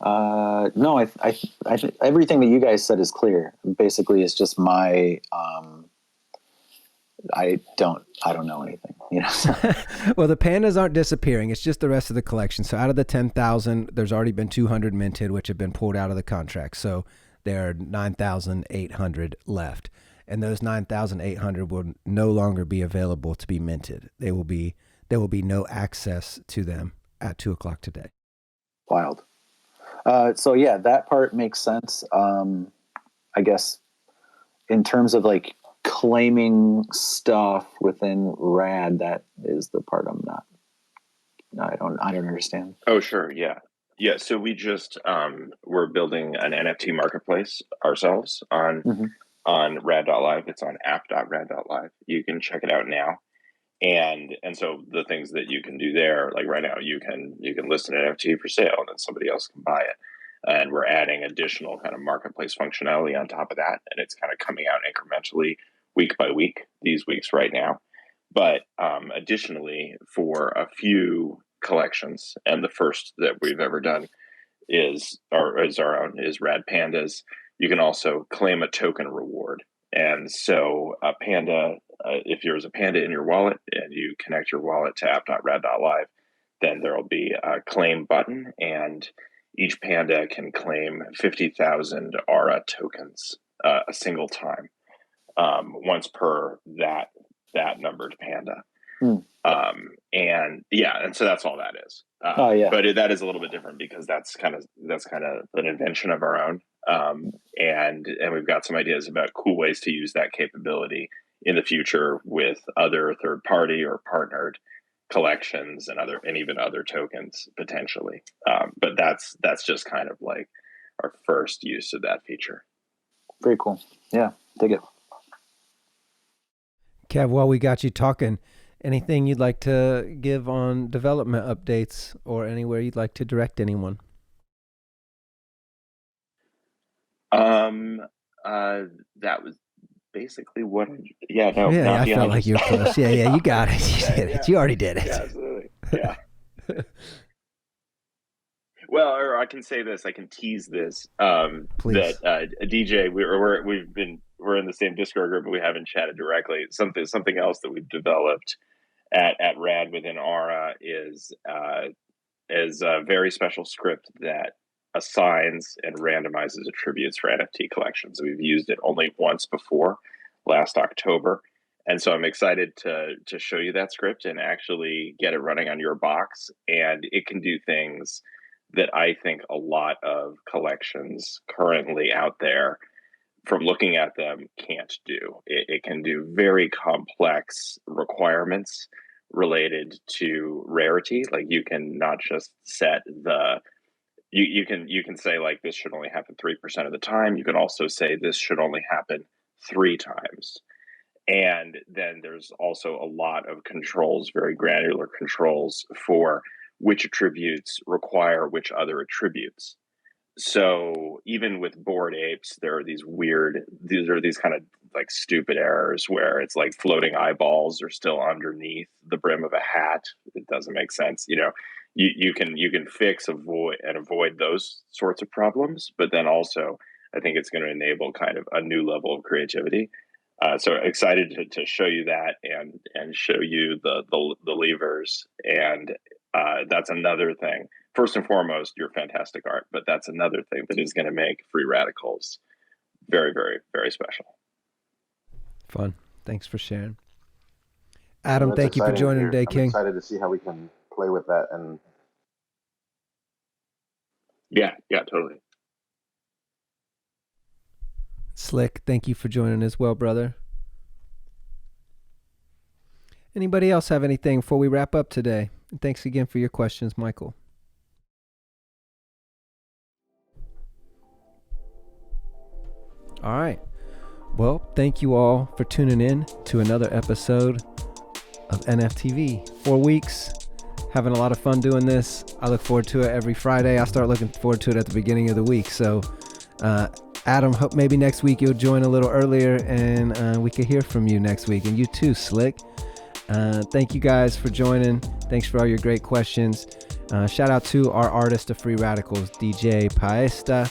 [SPEAKER 3] No, I everything that you guys said is clear. Basically, it's just my I don't know anything.
[SPEAKER 1] Well, the pandas aren't disappearing. It's just the rest of the collection. So out of the 10,000, there's already been 200 minted, which have been pulled out of the contract. So there are 9,800 left. And those 9,800 will no longer be available to be minted. There will be no access to them at 2:00 today.
[SPEAKER 3] Wild. So yeah, that part makes sense. I guess in terms of like claiming stuff within Rad, that is the part I don't understand.
[SPEAKER 5] Oh, sure. Yeah. So we just we're building an NFT marketplace ourselves on rad.live. It's on app.rad.live. You can check it out now. And so the things that you can do there, like right now, you can list an NFT for sale and then somebody else can buy it. And we're adding additional kind of marketplace functionality on top of that. And it's kind of coming out incrementally week by week, these weeks right now. But additionally, for a few collections, and the first that we've ever done is our own, is Rad Pandas. You can also claim a token reward. And so a panda if there's a panda in your wallet and you connect your wallet to app.rad.live, then there will be a claim button, and each panda can claim 50,000 ARA tokens a single time, once per that numbered panda. And so that's all that is. But that is a little bit different because that's kind of an invention of our own. And we've got some ideas about cool ways to use that capability in the future with other third party or partnered collections and even other tokens potentially. But that's just kind of like our first use of that feature.
[SPEAKER 3] Very cool. Yeah, dig it.
[SPEAKER 1] Kev, while we got you talking, anything you'd like to give on development updates or anywhere you'd like to direct anyone?
[SPEAKER 5] That was basically what.
[SPEAKER 1] I felt like you were close. You got it. You did it. You already did it.
[SPEAKER 5] Yeah, absolutely. Yeah. Well, or I can say this. I can tease this.
[SPEAKER 1] Please.
[SPEAKER 5] That DJ, we're in the same Discord group, but we haven't chatted directly. Something else that we've developed at Rad within Aura is a very special script that assigns and randomizes attributes for NFT collections. We've used it only once before, last October. And so I'm excited to show you that script and actually get it running on your box. And it can do things that I think a lot of collections currently out there, from looking at them, can't do. It can do very complex requirements related to rarity. Like you can not just set you can say like this should only happen 3% of the time. You can also say this should only happen 3 times. And then there's also a lot of controls, very granular controls for which attributes require which other attributes. So even with Bored Apes, there are these kind of like stupid errors where it's like floating eyeballs are still underneath the brim of a hat. It doesn't make sense. You can fix, avoid those sorts of problems, but then also I think it's going to enable kind of a new level of creativity. So excited to show you that and show you the levers. And that's another thing. First and foremost, your fantastic art, but that's another thing that is going to make Free Radicals very, very, very special.
[SPEAKER 1] Fun. Thanks for sharing. Adam, thank you for joining today, King.
[SPEAKER 2] I'm excited to see how we can play with that. And
[SPEAKER 5] yeah, totally.
[SPEAKER 1] Slick, thank you for joining as well, brother. Anybody else have anything before we wrap up today? And thanks again for your questions, Michael. All right. Well, thank you all for tuning in to another episode of NFTV. 4 weeks, having a lot of fun doing this. I look forward to it every Friday. I start looking forward to it at the beginning of the week. So, Adam, hope maybe next week you'll join a little earlier and we can hear from you next week. And you too, Slick. Thank you guys for joining. Thanks for all your great questions. Shout out to our artist of Free Radicals, Dee Jae Pa'este.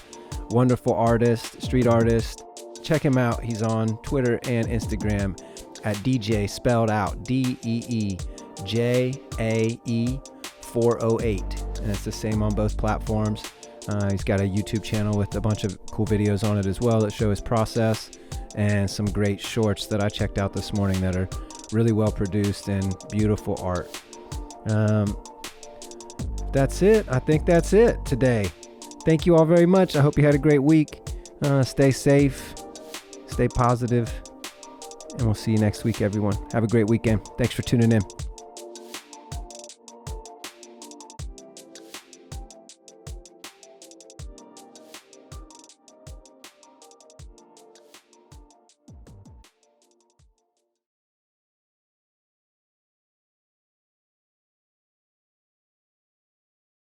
[SPEAKER 1] Wonderful artist, street artist. Check him out. He's on Twitter and Instagram at DJ, spelled out DEEJAE 408. And it's the same on both platforms. He's got a YouTube channel with a bunch of cool videos on it as well that show his process, and some great shorts that I checked out this morning that are really well produced and beautiful art. That's it. I think that's it today. Thank you all very much. I hope you had a great week. Stay safe, stay positive, and we'll see you next week, everyone. Have a great weekend. Thanks for tuning in.